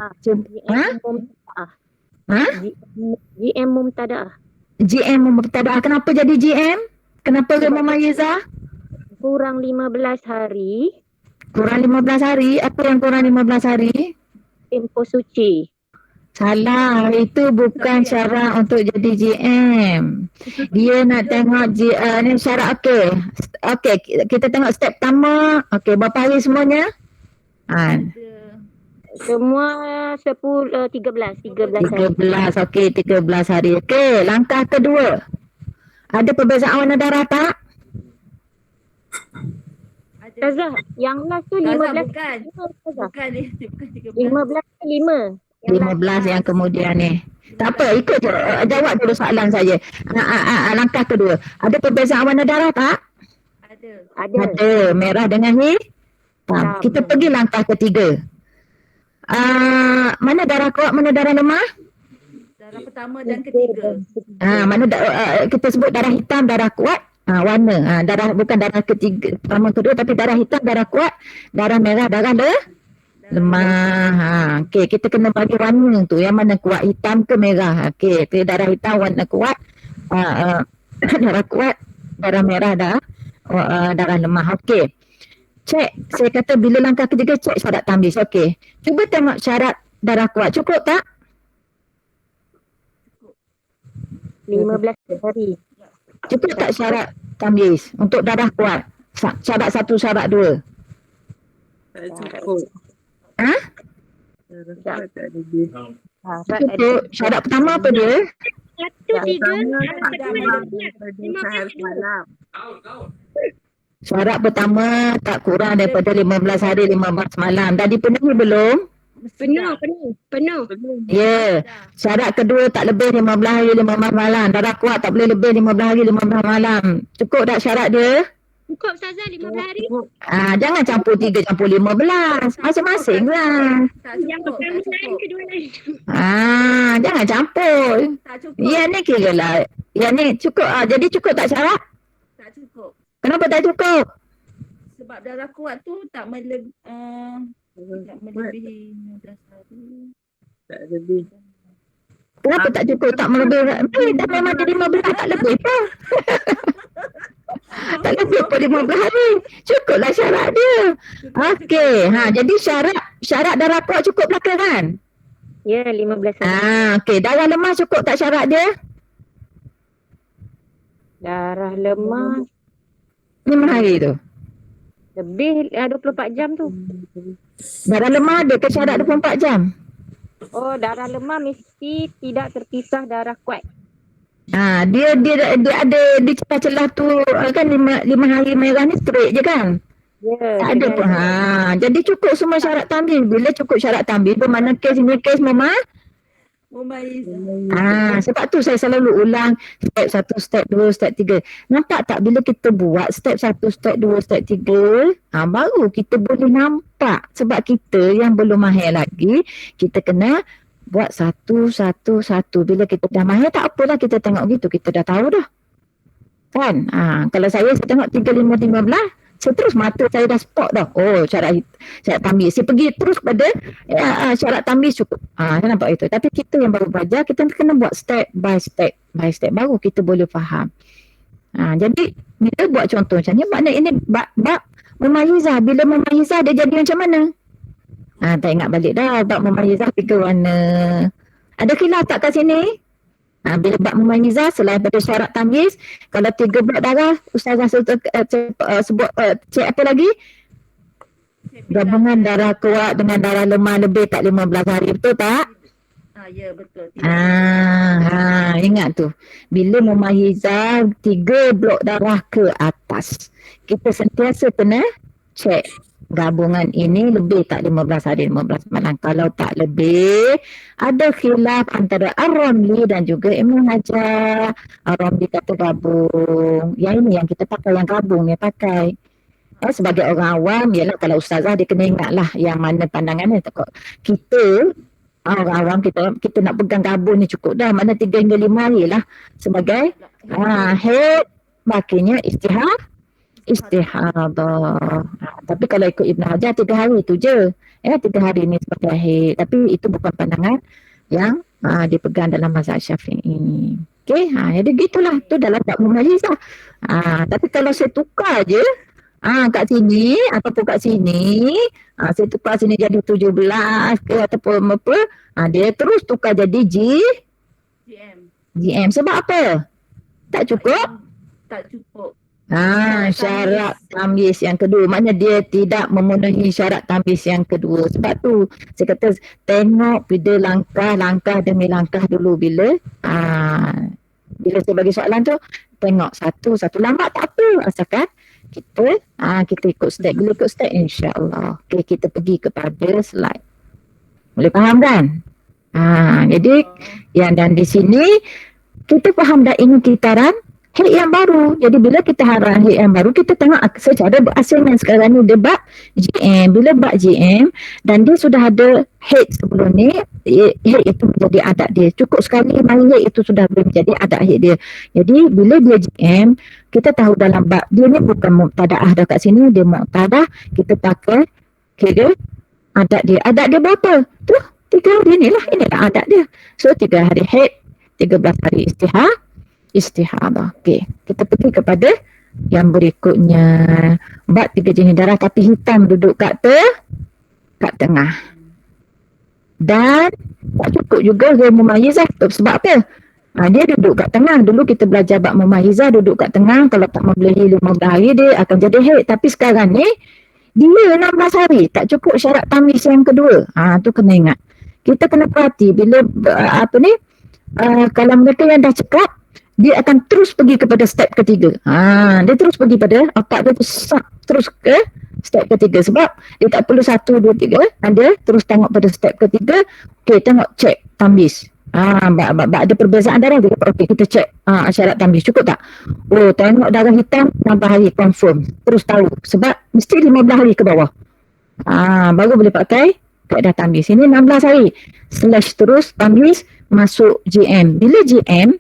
S4: GM mubtada'ah.
S1: GM mubtada'ah. Kenapa jadi GM? Kenapa ghairu mumayyizah?
S4: Kurang 15 hari.
S1: Kurang 15 hari? Apa yang kurang 15 hari?
S4: Tempoh suci.
S1: Salah, itu bukan syarat untuk jadi GM. Dia nak tengok ni syarat. Okey, kita tengok step pertama. Okey, berapa hari semuanya?
S4: Semua 13 hari.
S1: 13, okey, 13 hari. Okey, langkah kedua. Ada perbezaan warna darah tak?
S4: Ustazah, yang last tu 15.
S3: Bukan. Bukan 13.
S4: 15 ke 5.
S1: 15 yang kemudian ni. Tak apa, ikut je. Jawab dulu soalan saya. Langkah kedua. Ada perbezaan warna darah tak? Ada. Merah dengan hitam. Kita pergi langkah ketiga. Mana darah kuat, mana darah lemah?
S3: Darah pertama dan ketiga.
S1: Mana kita sebut darah hitam, darah kuat. Warna. Darah bukan darah ketiga, pertama kedua, tapi darah hitam, darah kuat. Darah merah, darah lemah. Okey, kita kena bagi warna tu. Yang mana kuat, hitam ke merah? Okey, darah hitam warna kuat. Darah kuat, darah merah darah lemah. Okey. Cek, saya kata bila langkah ketiga cek syarat tamyiz. Okey. Cuba tengok syarat darah kuat. Cukup tak?
S4: 15 hari.
S1: Cukup tak syarat tamyiz untuk darah kuat? Syarat 1, syarat 2.
S2: Tak cukup.
S4: Tak.
S1: Cukup. Syarat pertama apa dia?
S4: 1, 3,
S2: malam.
S1: Syarat pertama tak kurang daripada 15 hari 15 malam. Dah dipenuhi belum?
S4: Penuh.
S1: Ya. Syarat kedua tak lebih 15 hari 15 malam. Darah kuat tak boleh lebih 15 hari 15 malam. Cukup tak syarat dia?
S4: Cukup Ustazah 15 hari.
S1: Jangan campur 3 campur 15. Masing-masing lah.
S3: Tak cukup.
S4: Kedua lain.
S1: Jangan campur.
S3: Tak cukup.
S1: Yang ni kira lah. Yang ni cukup. Jadi cukup tak syarat?
S3: Tak cukup.
S1: Kenapa tak cukup?
S3: Sebab darah kuat tu tak melebihi 15 hari.
S2: Tak lebih.
S1: Kenapa tak cukup? Tak melebihi. Dah memang jadi 15 tak lebih pun. Tak lebih pun 15 hari. Cukuplah syarat dia. Okey. Jadi syarat darah kuat cukup belaka kan?
S4: Ya, 15 hari.
S1: Okey. Darah lemah cukup tak syarat dia?
S4: Darah lemah
S1: 5 hari tu.
S4: lebih 24 jam tu.
S1: Darah lemah ada ke syarat 24 jam?
S4: Oh, darah lemah mesti tidak terpisah darah kuat.
S1: Dia ada di celah-celah tu kan 5 hari merah ni straight je kan?
S4: Ya.
S1: Tak ada pun. Jadi cukup semua syarat tamyiz. Bila cukup syarat tamyiz bermakna kes ini kes
S3: Mumayyizah.
S1: sebab tu saya selalu ulang step 1, step 2, step 3. Nampak tak bila kita buat step 1, step 2, step 3, baru kita boleh nampak. Sebab kita yang belum mahir lagi, kita kena buat satu. Bila kita dah mahir tak apalah, kita tengok gitu, kita dah tahu dah. Kan? Kalau saya tengok 3515, saya terus mata saya dah spot dah. Oh, syarat tamyiz. Saya pergi terus pada syarat tamyiz cukup. Saya nampak itu. Tapi kita yang baru belajar, kita kena buat step by step. Baru kita boleh faham. Jadi, bila buat contoh macam ni, makna ini bab memayizah. Bila memayizah, dia jadi macam mana? Tak ingat balik dah. Bab memayizah 3 warna. Ada khilaf tak kat sini? Bila bab memayizah, selain pada syarat tamyiz, kalau 3 blok darah, Ustazah sebut cek apa lagi? Gabungan darah kuat dengan darah lemah lebih tak 15 hari. Betul tak?
S3: Ya, betul.
S1: Ingat tu. Bila memayizah 3 blok darah ke atas, kita sentiasa kena cek gabungan ini lebih tak 15 hari, 15 malam. Kalau tak lebih, ada khilaf antara Ar-Ramli dan juga Ibn Hajar. Ar-Ramli kata gabung. Yang ini yang kita pakai, yang gabung ni pakai. Sebagai orang awam, ialah kalau Ustazah dia kena ingat lah yang mana pandangannya. Kita, orang awam, kita nak pegang gabung ni cukup dah. Mana 3 hingga 5 hari lah. Sebagai haid, maknanya istihadah. Tapi kalau ikut Ibn Hajar 3 hari tu je. 3 hari ni sebagai haid. Tapi itu bukan pandangan yang dipegang dalam mazhab Syafi'i. Okey, jadi gitulah. Tu dalam bab memayizah. Tapi kalau saya tukar je kat sini ataupun kat sini, saya tukar sini jadi 17 ke ataupun apa, dia terus tukar jadi GM. Sebab apa? Tak cukup?
S3: Tak cukup.
S1: Syarat tamyiz yang kedua. Maknanya dia tidak memenuhi syarat tamyiz yang kedua. Sebab tu saya kata tengok bila langkah demi langkah dulu. Bila saya bagi soalan tu, tengok satu lambat tak apa, asalkan kita ikut step. Bila ikut step, insya-Allah. Okay, kita pergi kepada slide. Boleh faham kan? Jadi dan di sini kita faham dah ini kitaran haid yang baru. Jadi bila kita harap haid yang baru, kita tengok secara berasalnya sekarang ni dia bab GM. Bila bab GM dan dia sudah ada haid sebelum ni, haid itu menjadi adat dia. Cukup sekali mari haid itu sudah boleh menjadi adat haid dia. Jadi bila dia GM, kita tahu dalam bab dia ni bukan muqtadaah dah kat sini, dia muqtadah. Kita pakai kira adat dia. Adat dia berapa? Tu 3 hari ni lah. Inilah adat dia. So 3 hari haid, 13 hari istihadah. Okey, kita pergi kepada yang berikutnya. Bab 3 jenis darah tapi hitam duduk kat tengah. Dan tak cukup juga dia memayizah. Sebab apa? Dia duduk kat tengah. Dulu kita belajar bab memayizah duduk kat tengah. Kalau tak melebihi 15 hari dia akan jadi haid. Tapi sekarang ni dia 16 hari. Tak cukup syarat tamyiz yang kedua. Tu kena ingat. Kita kena perhati bila kalau mereka yang dah cekap, dia akan terus pergi kepada step ketiga. Dia terus pergi pada otak dia terus ke step ketiga. Sebab dia tak perlu 1, 2, 3. Dia terus tengok pada step ketiga. Okey, tengok cek tamyiz. Ada perbezaan darah dia. Okey, kita cek syarat tamyiz. Cukup tak? Oh, tengok darah hitam 16 hari confirm. Terus tahu. Sebab mesti 15 hari ke bawah. Baru boleh pakai kaedah tamyiz. Ini 16 hari. / terus tamyiz masuk GM. Bila GM,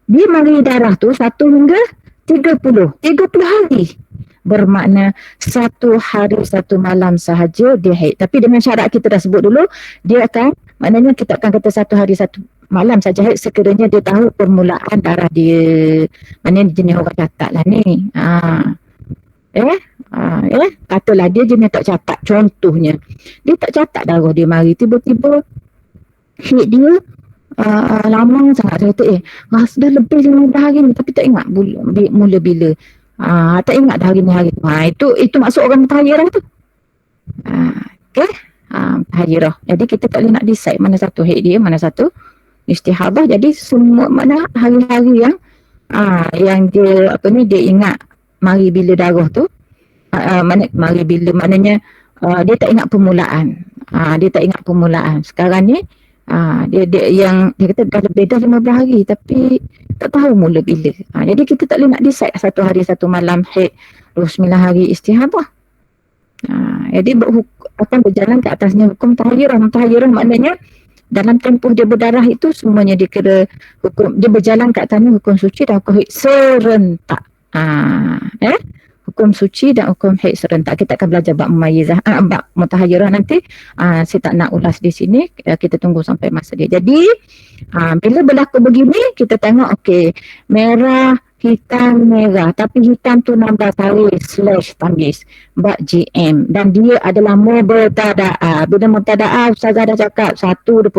S1: dia mari darah tu 1 hingga 30 hari. Bermakna 1 hari 1 malam sahaja dia haid. Tapi dengan syarat kita dah sebut dulu, dia akan, maknanya kita akan kata 1 hari 1 malam saja haid sekiranya dia tahu permulaan darah dia. Maknanya jenis orang catat lah ni. Katalah dia jenis tak catat. Contohnya, dia tak catat darah dia mari. Tiba-tiba haid dia lama sangat. Saya kata dah lebih 15 hari ni tapi tak ingat mula bila. Tak ingat dah hari ni hari tu. Itu maksud orang mutahayyirah tu. Okey. Mutahayyirah. Jadi kita tak boleh nak decide mana satu haid dia, mana satu istihadah. Jadi semua mana hari-hari yang dia dia ingat mari bila darah tu. Mari bila maknanya dia tak ingat permulaan. Dia tak ingat permulaan. Sekarang ni dia kata dah lebih dah 15 hari tapi tak tahu mula bila. Jadi kita tak boleh nak decide 1 hari 1 malam haid 29 hari istihadah. Jadi akan berjalan ke atasnya hukum mutahayyirah. Mutahayyirah maknanya dalam tempoh dia berdarah itu semuanya dikira hukum, dia berjalan kat tanah hukum suci dan hukum haid serentak. Hukum suci dan hukum haid serentak. Kita akan belajar bab mumayyizah, bab mutahayyirah nanti. Saya tak nak ulas di sini, kita tunggu sampai masa dia. Jadi bila berlaku begini, kita tengok okey, merah, hitam, merah, tapi hitam tu 16 hari /tamyiz bab GM, dan dia adalah mubtada'a. Bila mubtada'a, Ustazah dah cakap 1/29.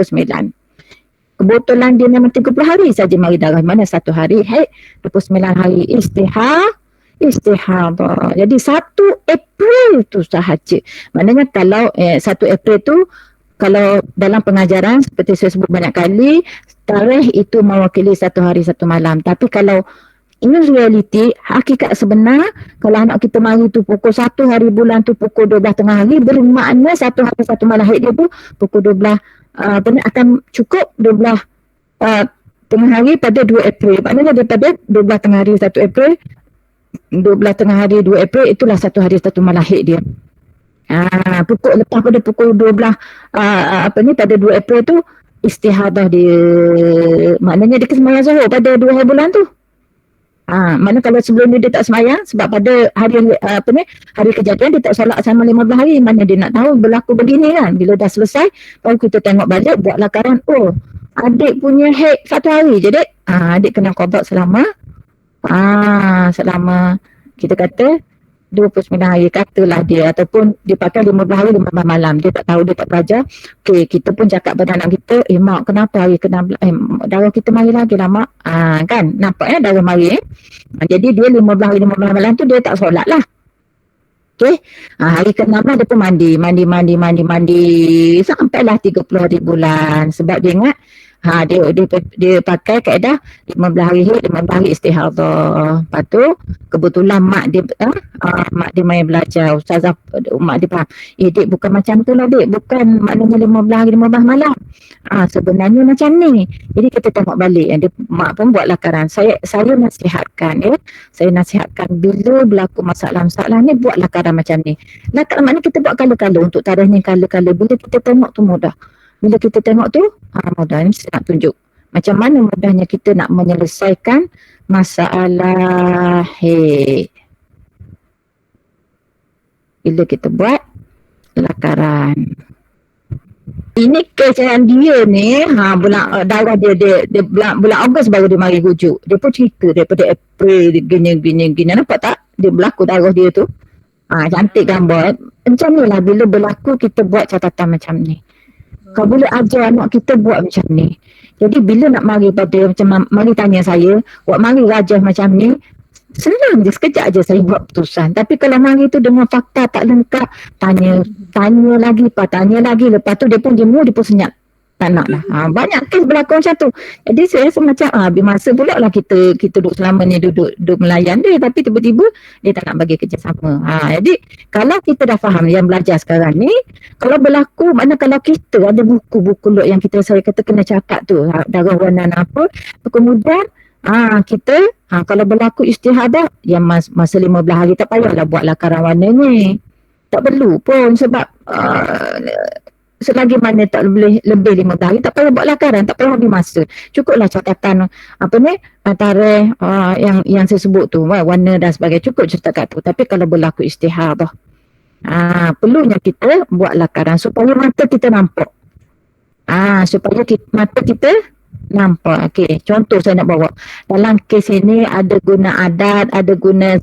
S1: Kebetulan dia memang 30 hari saja mari darah, mana 1 hari haid, 29 hari istihadah. Jadi 1 April tu sahaja. Maknanya kalau 1 April tu, kalau dalam pengajaran seperti saya sebut banyak kali, tarikh itu mewakili 1 hari 1 malam. Tapi kalau in reality, hakikat sebenar, kalau anak kita mari tu pukul 1 hari bulan tu pukul 12 tengah hari, bermakna 1 hari 1 malam haid dia tu pukul 12 akan cukup 12 tengah hari pada 2 April. Maknanya daripada 12 tengah hari 1 April, 12 tengah hari 2 April, itulah 1 hari 1 malam haid dia. Pukul lepas pada pukul 12 pada 2 April tu istihadah dia. Maknanya dia kesemayang zuhur pada 2 hari bulan tu. Mana kalau sebelum dia tak semayang sebab pada hari hari kejadian dia tak solat selama 15 hari, mana dia nak tahu berlaku begini kan. Bila dah selesai baru kita tengok balik, buat lakaran, oh adik punya haid 1 hari je dek, adik kena qada selama kita kata 29 hari, katalah dia, ataupun dia pakai 15 hari 15 malam, dia tak tahu, dia tak belajar. Okey, kita pun cakap pada anak kita, mak kenapa hari kena darah kita mari lagi lah mak, kan nampak darah mari jadi dia 15 hari 15 malam tu dia tak solat lah. Okey, hari ke-16 dia pun mandi sampailah 30 hari bulan, sebab dia ingat dia pakai kaedah 15 hari haid, 15 hari istihadah. Lepas tu kebetulan mak dia main belajar, ustazah, mak dia faham, dek bukan macam tu lah dek, bukan maknanya 15 hari 15 malam, sebenarnya macam ni. Jadi kita tengok balik, mak pun buat lakaran. Saya nasihatkan bila berlaku masalah-masalah ni, buat lakaran macam ni. Lakaran maknanya kita buat kala-kala untuk tarikh ni, kala-kala bila kita tengok tu mudah. Bila kita tengok tu, mudah. Ini saya nak tunjuk macam mana mudahnya kita nak menyelesaikan masalah haid. Bila kita buat lakaran. Ini kes yang dia ni, bulan darah dia bulan Ogos baru dia mari rujuk. Dia pun cerita daripada April gini. Nampak tak? Dia berlaku darah dia tu. Cantik gambar. Macam ni lah bila berlaku kita buat catatan macam ni. Kau boleh ajar anak kita buat macam ni. Jadi bila nak mari pada macam mari tanya saya, buat mari rajah macam ni, senang je, sekejap je saya buat keputusan. Tapi kalau mari tu dengan fakta tak lengkap, tanya lagi, lepas tu dia pun senyap. Tak nak lah. Banyak kes berlaku macam tu. Jadi saya rasa macam habis masa pula lah kita duduk selama ni duduk melayan dia, tapi tiba-tiba dia tak nak bagi kerjasama. Jadi kalau kita dah faham yang belajar sekarang ni, kalau berlaku, maknanya kalau kita ada buku-buku yang saya kata kena cakap tu, darah warna apa, kemudian kita kalau berlaku istihadah yang masa 15 hari, tak payahlah buat lakaran warna ni. Tak perlu pun sebab selagi mana tak boleh lebih 15 hari, tak payah buat lakaran, tak payah habis masa. Cukuplah catatan tarikh yang saya sebut tu, warna dan sebagainya, cukup setakat tu. Tapi kalau berlaku istihadah, perlunya kita buat lakaran supaya mata kita nampak. Mata kita nampak. Okey, contoh saya nak bawa. Dalam kes ini ada guna adat, ada guna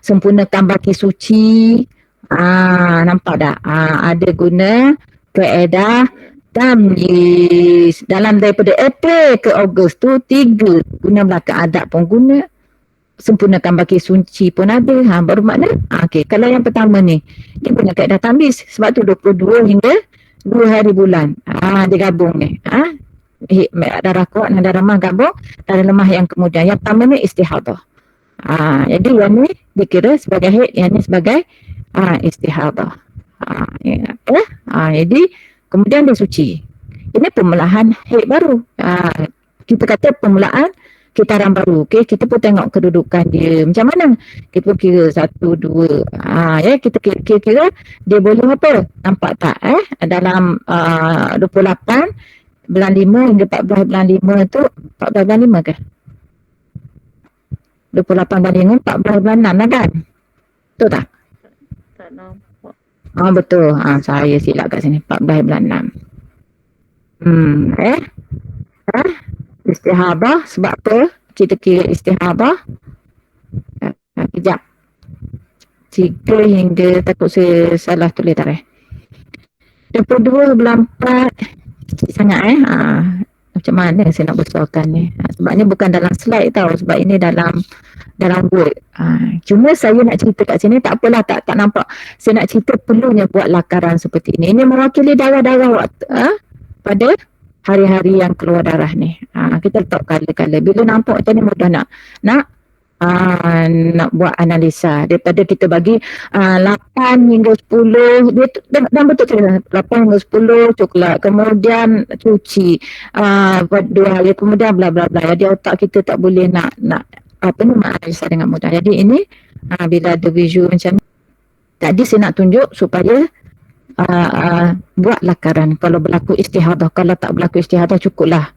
S1: sempurnakan baki suci. Nampak tak? Ada guna kaedah tamyiz. Dalam daripada April ke Ogos tu 3 guna belakang adat pun guna, sempurnakan baki suci pun ada. Baru makna. Okey, kalau yang pertama ni dia guna kaedah tamyiz, sebab tu 22 hingga 2 hari bulan. Dia gabung ni. Darah kuat dan darah lemah gabung, darah lemah yang kemudian. Yang pertama ni istihadah. Jadi yang ni dikira sebagai haid, yang ni sebagai istihadah. Jadi kemudian dia suci. Ini permulaan haid baru. Kita kata permulaan kitaran baru. Okey, kita pun tengok kedudukan dia. Macam mana? Kita pun kira 1, 2. Ya, kita kira dia boleh apa? Nampak tak dalam 28 bulan 5 hingga 14 bulan 5 tu 14 bulan 5 ke? 28 bulan 5, 14 bulan 6 lah kan? Betul tak?
S4: Tak nampak.
S1: Betul. Saya silap kat sini. 14 bulan 6. Istihabah. Sebab apa? Kita kira istihabah. Kejap. 3 hingga, takut saya salah tulis tarikh. 22 bulan 4. Kecil sangat macam mana saya nak besarkan ni? Sebabnya bukan dalam slide tau. Sebab ini dalam Word. Cuma saya nak cerita kat sini, tak apalah, tak nampak. Saya nak cerita perlunya buat lakaran seperti ini. Ini mewakili darah-darah waktu pada hari-hari yang keluar darah ni. Kita letak kala-kala. Bila nampak macam ni mudah nak buat analisa. Daripada kita bagi 8 hingga 10, dia dan betul cerita 8 hingga 10 coklat, kemudian cuci 2 hari kemudian bla bla bla. Jadi otak kita tak boleh nak analisa dengan mudah. Jadi ini bila ada visual macam ni, tadi saya nak tunjuk supaya buat lakaran. Kalau berlaku istihadah, kalau tak berlaku istihadah cukuplah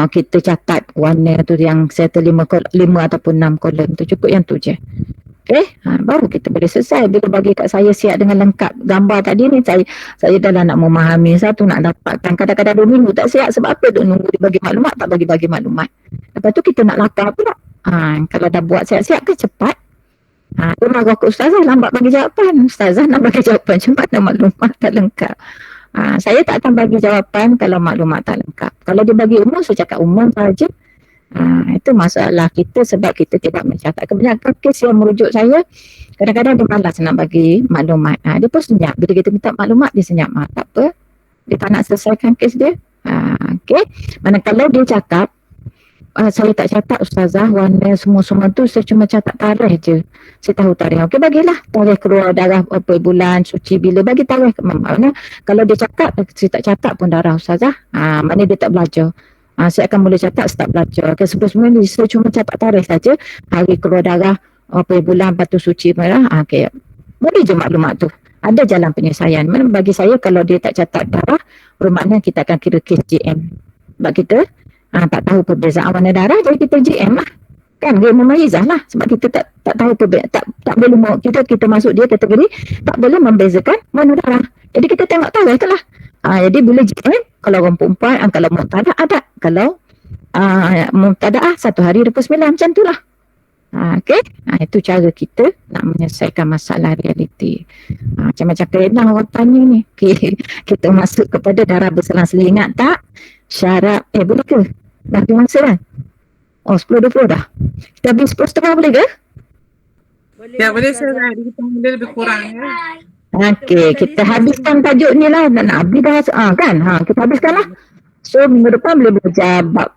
S1: kita catat warna tu yang settle 5 ataupun 6 kolom tu, cukup yang tu je. Baru kita boleh selesai. Bila bagi kat saya siap dengan lengkap gambar tadi ni, saya dah nak memahami satu, nak dapatkan. Kadang-kadang 2 minggu tak siap. Sebab apa? Duk nunggu dia bagi maklumat, tak bagi maklumat. Lepas tu kita nak lakar pula. Kalau dah buat siap-siap ke cepat. Dia marah ke ustazah, lambat bagi jawapan. Ustazah nak bagi jawapan, cuma ada maklumat tak lengkap. Saya tak akan bagi jawapan kalau maklumat tak lengkap. Kalau dia bagi umum, saya cakap umum saja. Itu masalah kita sebab kita tidak mencatat. Kebanyakan kes yang merujuk saya, kadang-kadang dia malas nak bagi maklumat. Dia pun senyap. Bila kita minta maklumat, dia senyap. Tak apa. Dia tak nak selesaikan kes dia. Okey. Manakala dia cakap, saya tak catat ustazah warna semua tu, saya cuma catat tarikh je. Saya tahu tarikh. Okey, bagilah tarikh keluar darah apa bulan, suci bila, bagi tarikh. Maknanya kalau dia cakap saya tak catat pun darah ustazah, maknanya dia tak belajar. Saya akan mula catat start belajar. Sebelum ni saya cuma catat tarikh saja, hari keluar darah apa bulan, batu suci merah. Okey. Boleh je maklumat tu. Ada jalan penyelesaian. Bagi saya kalau dia tak catat darah, bermakna kita akan kira kes JM. Sebab kita tak tahu perbezaan warna darah, jadi kita JM lah. Kan dia memayizah lah. Sebab kita tak tahu perbezaan, tak boleh kita masuk dia kategori tak boleh membezakan warna darah. Jadi kita tengok tahu tu lah. Jadi bila JM, kalau orang perempuan, kalau muqtadah ada. Kalau muqtadah 1 hari 29, macam tu lah. Okey. Itu cara kita nak menyelesaikan masalah realiti. Macam-macam kerenah orang tanya ni. Okay. Kita masuk kepada darah berselang-seling. Ingat tak? Syarat, boleh ke? Dah ada masa kan? 10-20 dah. Kita habis 10.30 boleh ke?
S2: Boleh saya kita mula lebih kurang ya.
S1: Okey, kita habiskan tajuk ni lah. Nak habis dah kan? Kita habiskan lah. So minggu depan boleh belajar bab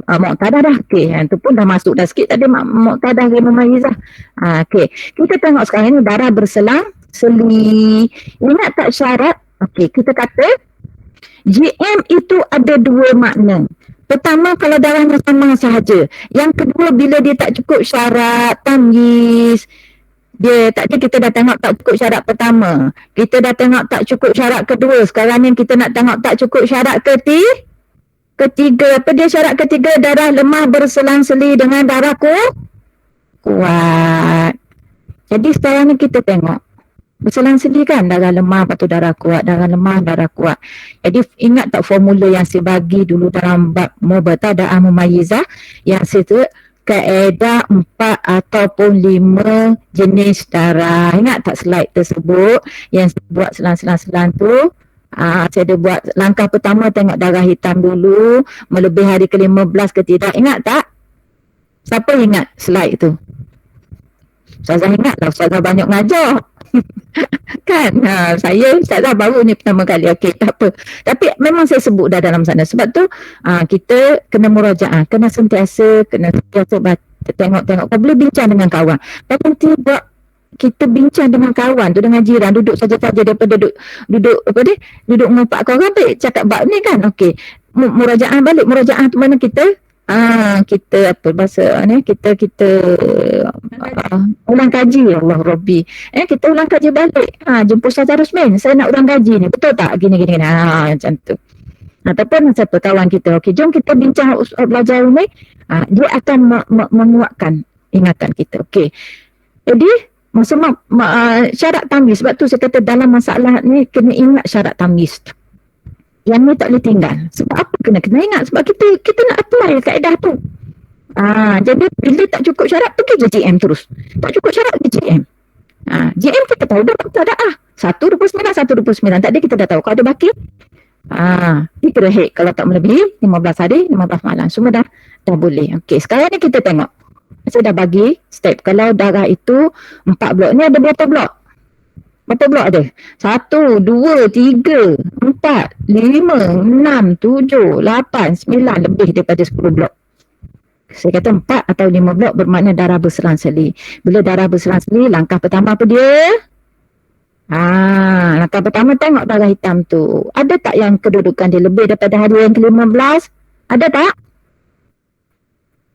S1: muqtadah dah. Okey, itu pun dah masuk dah sikit tadi muqtadah dan mumayyizah. Okey, kita tengok sekarang ni darah berselang-seli. Ingat tak syarat? Okey, kita kata JM itu ada 2 makna. Pertama, kalau darahnya sama sahaja. Yang kedua, bila dia tak cukup syarat tamyiz. Kita dah tengok tak cukup syarat pertama. Kita dah tengok tak cukup syarat kedua. Sekarang ni kita nak tengok tak cukup syarat ketiga. Apa dia syarat ketiga? Darah lemah berselang-seli dengan darah kuat. Jadi sekarang ni kita tengok. Berselang-seli kan, darah lemah, lepas tu darah kuat, darah lemah, darah kuat. Jadi ingat tak formula yang saya bagi dulu dalam bab mubtada'ah mumayyizah, yang saya kaedah 4 ataupun 5 jenis darah. Ingat tak slide tersebut yang saya buat selang-selang tu? Saya ada buat langkah pertama, tengok darah hitam dulu, melebihi hari ke-15 ke tidak. Ingat tak? Siapa ingat slide tu? Ustazah ingat lah, Ustazah banyak ngajar. Kan, saya Ustazah baru ni pertama kali. Okey, tak apa. Tapi memang saya sebut dah dalam sana. Sebab tu kita kena murajaah, kena sentiasa tengok-tengok. Kau boleh bincang dengan kawan. Dan nanti buat kita bincang dengan kawan tu, dengan jiran, duduk saja-saja daripada duduk ngumpat kau baik cakap bab ni kan. Okey, murajaah balik. Murajaah tu mana kita kita apa bahasa ni, kita ulang kaji, ya Allah Rabbi. Kita ulang kaji balik. Jumpa Ustaz Rusmin, saya nak ulang kaji ni, betul tak? Gini. Macam tu. Ataupun satu kawan kita, okey, jom kita bincang belajar ni. Dia akan menguatkan ingatan kita. Okey. Jadi syarat tamyiz, sebab tu saya kata dalam masalah ni kena ingat syarat tamyiz tu. Yang ni tak boleh tinggal. Sebab apa kena ingat? Sebab kita nak apply kaedah tu. Jadi bila tak cukup syarat, pergi je GM terus. Tak cukup syarat, pergi GM. GM kita tahu dah tak ada 129, 129. Tadi kita dah tahu. Kalau ada baki, kita head. Kalau tak melebihi 15 hari, 15 malam. Semua dah boleh. Okey, sekarang ni kita tengok. Saya dah bagi step. Kalau darah itu 4 blok. Ni ada berapa blok? Berapa blok ada? 1, 2, 3, 4, 5, 6, 7, 8, 9, lebih daripada 10 blok. Saya kata 4 atau 5 blok bermakna darah berselang-seli. Bila darah berselang-seli, langkah pertama apa dia? Langkah pertama tengok darah hitam tu. Ada tak yang kedudukan dia lebih daripada hari yang ke-15? Ada tak?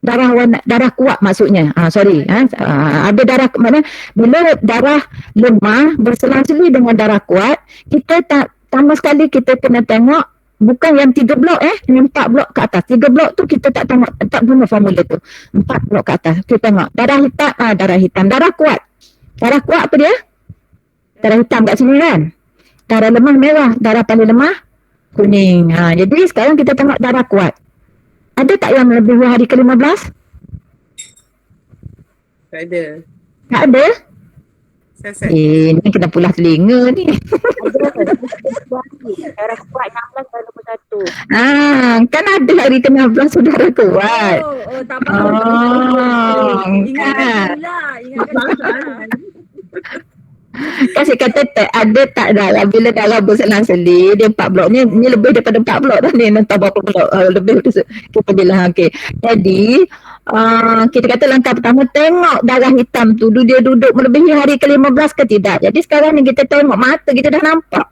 S1: Darah kuat maksudnya. Ada darah, mana bila darah lemah berselang-seli dengan darah kuat, kita tak sama sekali kita kena tengok bukan yang 3 blok yang 4 blok ke atas. 3 blok tu kita tak tengok, tak guna formula tu. 4 blok ke atas. Kita tengok darah hitam, darah hitam, darah kuat. Darah kuat apa dia? Darah hitam kat sini kan. Darah lemah merah, darah paling lemah kuning. Jadi sekarang kita tengok darah kuat. Ada tak yang lebih hari ke-15?
S2: Tak ada.
S1: Tak ada?
S2: Saya.
S1: Ni kena pulas telinga ni.
S4: Darah kuat 16 dan 21.
S1: Kan ada hari ke-16 saudara kuat.
S3: Tak apa.
S1: Kan.
S3: Ingatkan pula.
S1: Kan saya kata ada tak darah. Bila darah berselang-seli, dia 4 blok ni lebih daripada 4 blok dah ni. Entah berapa blok lebih tu kita bilang. Okey. Jadi kita kata langkah pertama, tengok darah hitam tu dia duduk melebihi hari ke-15 ke tidak. Jadi sekarang ni kita tengok mata kita dah nampak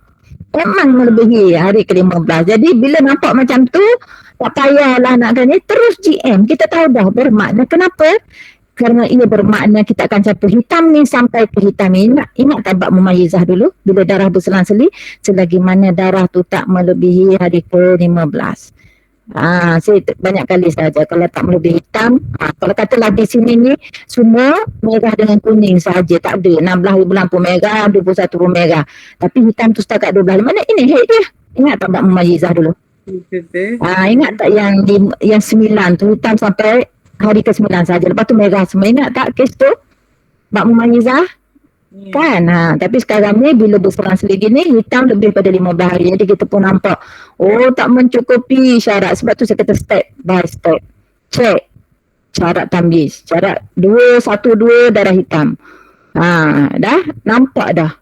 S1: memang melebihi hari ke-15. Jadi bila nampak macam tu, tak payahlah nak kena terus GM. Kita tahu dah bermakna kenapa? Kerana ia bermakna kita akan capai hitam ni sampai ke hitam ni. Ingat tak bab mumayizah dulu? Bila darah berselang-seli, selagi mana darah tu tak melebihi hari ke-15. Saya banyak kali saja kalau tak melebihi hitam. Kalau katalah di sini ni semua merah dengan kuning sahaja, tak ada 16 bulan pun merah, 21 pun merah. Tapi hitam tu setakat 12. Mana ini head dia? Ingat tak bab mumayizah dulu? Ingat tak yang 9 tu hitam sampai hari ke-9 saja. Lepas tu merah semua. Ingat tak kes tu? Bab mumayizah? Kan? Tapi sekarang ni bila berselang-seli gini, hitam lebih pada 15 hari. Jadi kita pun nampak, tak mencukupi syarat. Sebab tu saya kata step by step. Check syarat tamyiz. Syarat 2, 1, 2 darah hitam. Dah nampak dah.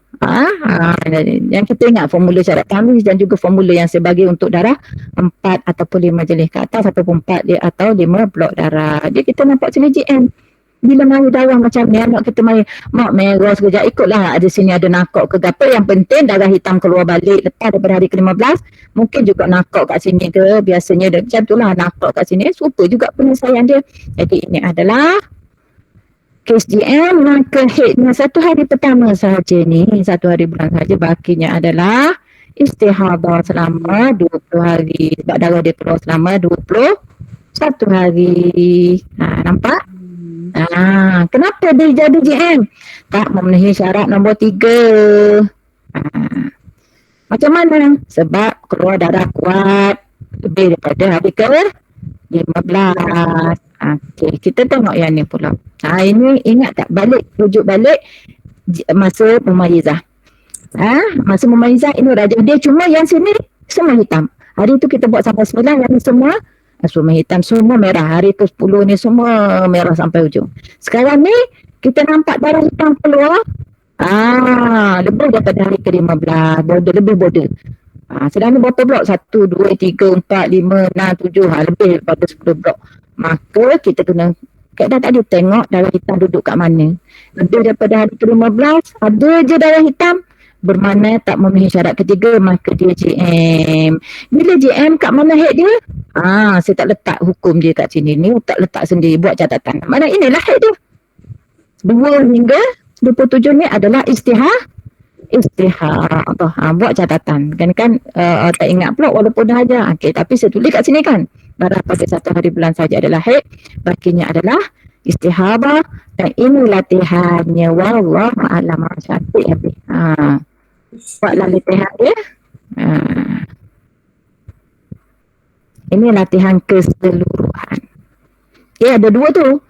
S1: Yang kita ingat formula syarat tamyiz dan juga formula yang saya bagi untuk darah 4 ataupun 5 jenis ke atas ataupun 4 dia atau 5 blok darah. Jadi kita nampak sini GM. Bila mari darah macam ni, anak kita mari mak merah sekejap, ikutlah ada sini ada nakok ke apa. Yang penting darah hitam keluar balik lepas daripada hari ke-15. Mungkin juga nakok kat sini ke, biasanya macam tu lah nakok kat sini. Super juga penyelesaian dia. Jadi ini adalah kes GM. Maka headnya 1 hari pertama sahaja ni, 1 hari bulan sahaja. Bakinya adalah istihadah selama 20 hari. Sebab darah dia keluar selama 21 hari. Nampak? Kenapa dia jadi GM? Tak memenuhi syarat nombor 3. Macam mana? Sebab keluar darah kuat lebih daripada hari ke-15. Okey, kita tengok yang ni pula. Ini ingat tak? Rujuk balik masa mumayizah. Masa mumayizah ini raja dia, cuma yang sini semua hitam. Hari tu kita buat sampai 9, yang ni semua hitam, semua merah. Hari ke-10 ni semua merah sampai ujung. Sekarang ni kita nampak darah hitam keluar lebih daripada hari ke-15. Border. Sedang ni berapa blok? 1, 2, 3, 4, 5, 6, 7. Lebih daripada 10 blok. Maka kita kena dah tadi tengok darah hitam duduk kat mana. Lebih daripada hari ke-15 ada je darah hitam, bermakna tak memenuhi syarat ketiga, maka dia GM. Bila GM kat mana head dia? Saya tak letak hukum dia kat sini. Ni tak letak sendiri, buat catatan. Mana inilah haid dia. 2 hingga 27 ni adalah istihadhah. Buat catatan. Kan tak ingat pula walaupun dah ajar. Okey, tapi saya tulis kat sini kan. Darah pada 1 hari bulan saja adalah haid. Bakinya adalah istihadhah. Dan ini latihannya. Wallahu a'lam. Cantik habis. Buatlah latihan dia. Ini latihan keseluruhan. Okay, ada 2 tu.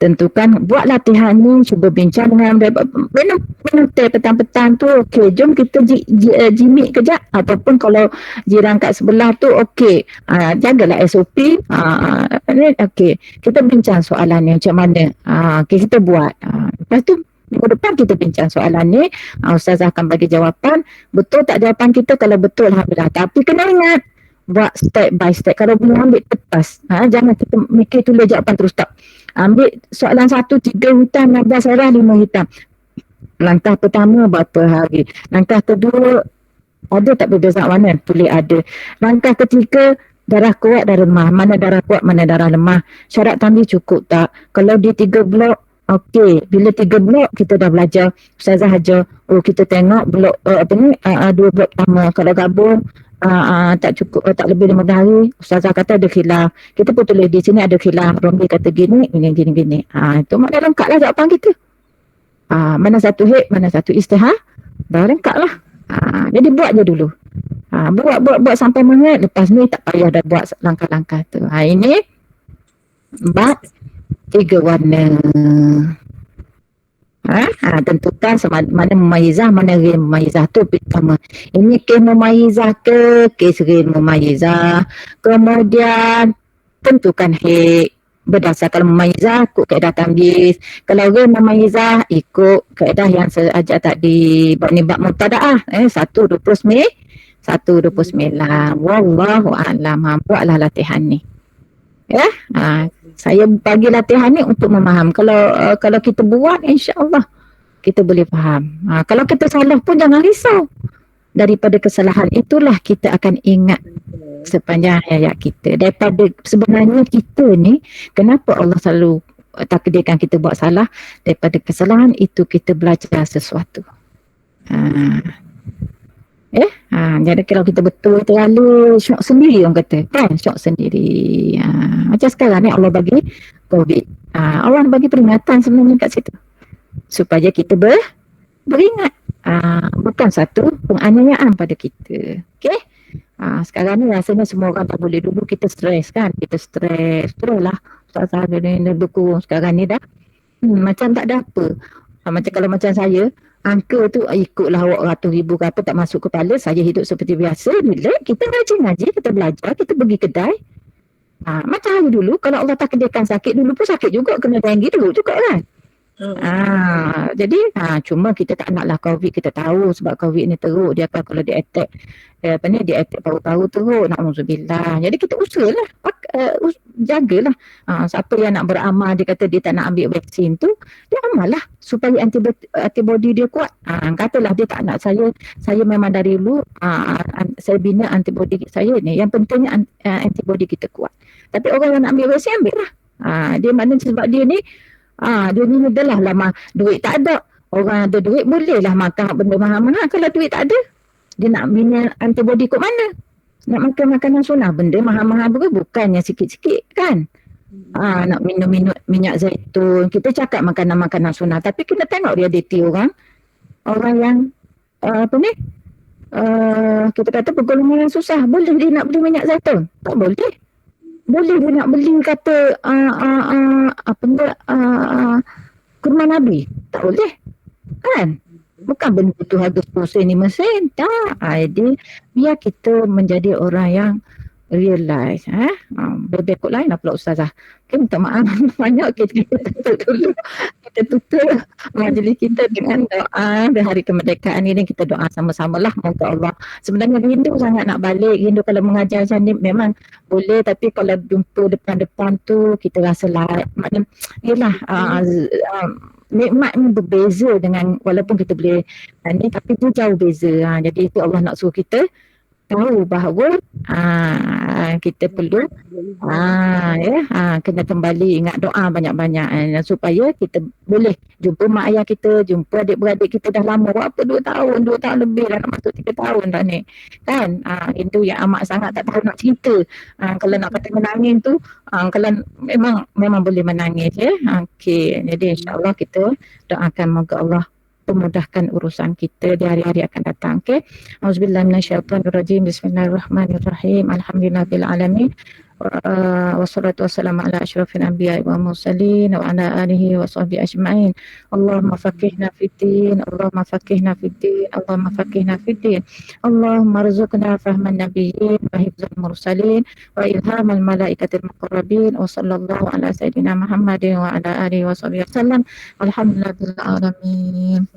S1: Tentukan buat latihan ni, cuba bincang dengan minum teh petang-petang tu. Okey, jom kita jimik kejap, ataupun kalau jiran kat sebelah tu okey, jagalah SOP. Okey, kita bincang soalan ni macam mana. Okey, kita buat. Lepas tu minggu depan kita bincang soalan ni. Ustazah akan bagi jawapan. Betul tak jawapan kita? Kalau betul, alhamdulillah. Tapi kena ingat, buat step by step. Kalau boleh ambil kertas, jangan kita mikir tulis jawapan terus tak. Ambil soalan 1, 3 hitam, 16 merah, 5 hitam. Langkah pertama berapa hari? Langkah kedua, ada tak perbezaan mana? Tulis ada. Langkah ketiga, darah kuat, darah lemah. Mana darah kuat, mana darah lemah. Syarat tambih cukup tak? Kalau di 3 blok, okey. Bila 3 blok, kita dah belajar. Ustazah ajar. Kita tengok blok, 2 blok pertama. Kalau gabung, tak cukup, tak lebih 15 hari. Ustazah kata ada khilaf. Kita pun tulis di sini ada khilaf. Romli kata gini. Itu makna lengkap lah jawapan kita. Mana satu haid, mana satu istihad, dah lengkap lah. Jadi buat je dulu. Buat sampai mana. Lepas ni tak payah dah buat langkah-langkah tu. Ini bab 3 warna. Tentukan mana memayizah, mana ghair memayizah tu pertama. Ini kes memayizah ke kes ghair memayizah. Kemudian tentukan haid berdasarkan memayizah ikut kaedah tamyiz. Kalau ghair memayizah ikut kaedah yang saya ajar tadi. Ni bab mubtadaah 1:29. Wallahu a'lam. Buatlah latihan ni. Ya. Saya bagi latihan ni untuk memaham. Kalau kita buat, insya-Allah kita boleh faham. Kalau kita salah pun jangan risau. Daripada kesalahan itulah kita akan ingat sepanjang hayat kita. Daripada sebenarnya kita ni, kenapa Allah selalu takdirkan kita buat salah? Daripada kesalahan itu kita belajar sesuatu. Jadi kalau kita betul terlalu syok sendiri, orang kata kan, syok sendiri. Macam sekarang ni Allah bagi COVID. Allah bagi peringatan sebenarnya kat situ supaya kita beringat. Bukan satu penganiayaan pada kita. Okey. Sekarang ni rasanya semua orang tak boleh. Dulu kita stres kan, terus lah Ustazah ni berkurung. Sekarang ni dah macam tak ada apa. Macam kalau macam saya, angka tu ikutlah awak ratus ribu ke apa, tak masuk kepala. Saya hidup seperti biasa. Bila kita ngaji, kita belajar, kita pergi kedai. Macam hari dulu, kalau Allah takdirkan sakit, dulu pun sakit juga, kena denggi dulu juga kan. Jadi cuma kita tak naklah COVID. Kita tahu sebab COVID ni teruk, dia akan kalau dia attack dia attack paru-paru teruk, na'udzubillah. Jadi kita usahalah, jagalah. Siapa yang nak beramal, dia kata dia tak nak ambil vaksin tu, dia amal lah supaya antibody dia kuat. Katalah dia tak nak, saya memang dari dulu saya bina antibody saya ni. Yang pentingnya antibody kita kuat. Tapi orang yang nak ambil vaksin, ambil lah. Dia maknanya sebab dia ni dia ni adalah lama duit tak ada. Orang ada duit bolehlah makan benda mahal-mahal. Kalau duit tak ada, dia nak bina antibody kot mana? Nak makan makanan sunnah, benda mahal-mahal bukan yang sikit-sikit kan. Nak minum minyak zaitun. Kita cakap makanan-makanan sunnah, tapi kita tengok realiti orang yang kita kata pergolongan yang susah. Boleh dia nak beli minyak zaitun? Tak boleh. Boleh dia nak beli kata kurma Nabi? Tak boleh. Kan? Bukan benda tu harga 10 sen, 5 sen. Tak. Jadi biar kita menjadi orang yang realize. Berbekut lain lah pula Ustazah. Okay, minta maaf banyak. Kita tutup dulu. Kita tutup majlis kita dengan doa di hari kemerdekaan ini. Kita doa sama-sama lah. Moga Allah. Sebenarnya rindu sangat nak balik. Rindu kalau mengajar macam ni memang boleh. Tapi kalau jumpa depan-depan tu kita rasa lah. Maknanya yelah. Nikmat ni berbeza dengan walaupun kita boleh ni, tapi dia jauh beza. Jadi itu Allah nak suruh kita tahu bahawa kita perlu kena kembali ingat doa banyak-banyak supaya kita boleh jumpa mak ayah kita, jumpa adik-beradik kita dah lama, berapa 2 tahun lebih dah, nak masuk 3 tahun dah ni kan. Itu yang amat sangat tak tahu nak cerita. Kalau nak kata menangis tu kalau memang boleh menangis ya. Okey, jadi insya-Allah kita doakan moga Allah memudahkan urusan kita di hari-hari akan datang. Okey. Auzubillahi minasyaitonirrajim. Bismillahirrahmanirrahim. Alhamdulillahil alamin. Wassalatu wassalamu ala asyrafil anbiya'i wal mursalin wa ala alihi wa sahbihi ajma'in. Allahumma faqihna fiddin, Allahumma faqihna fiddin, Allahumma faqihna fiddin. Allahumma rzuqna fahman nabiyyin wa hifdzal mursalin wa ilhamal malaikatil muqarrabin wa sallallahu ala sayyidina Muhammadin wa ala alihi wa sahbihi wasallam. Alhamdulillahil alamin.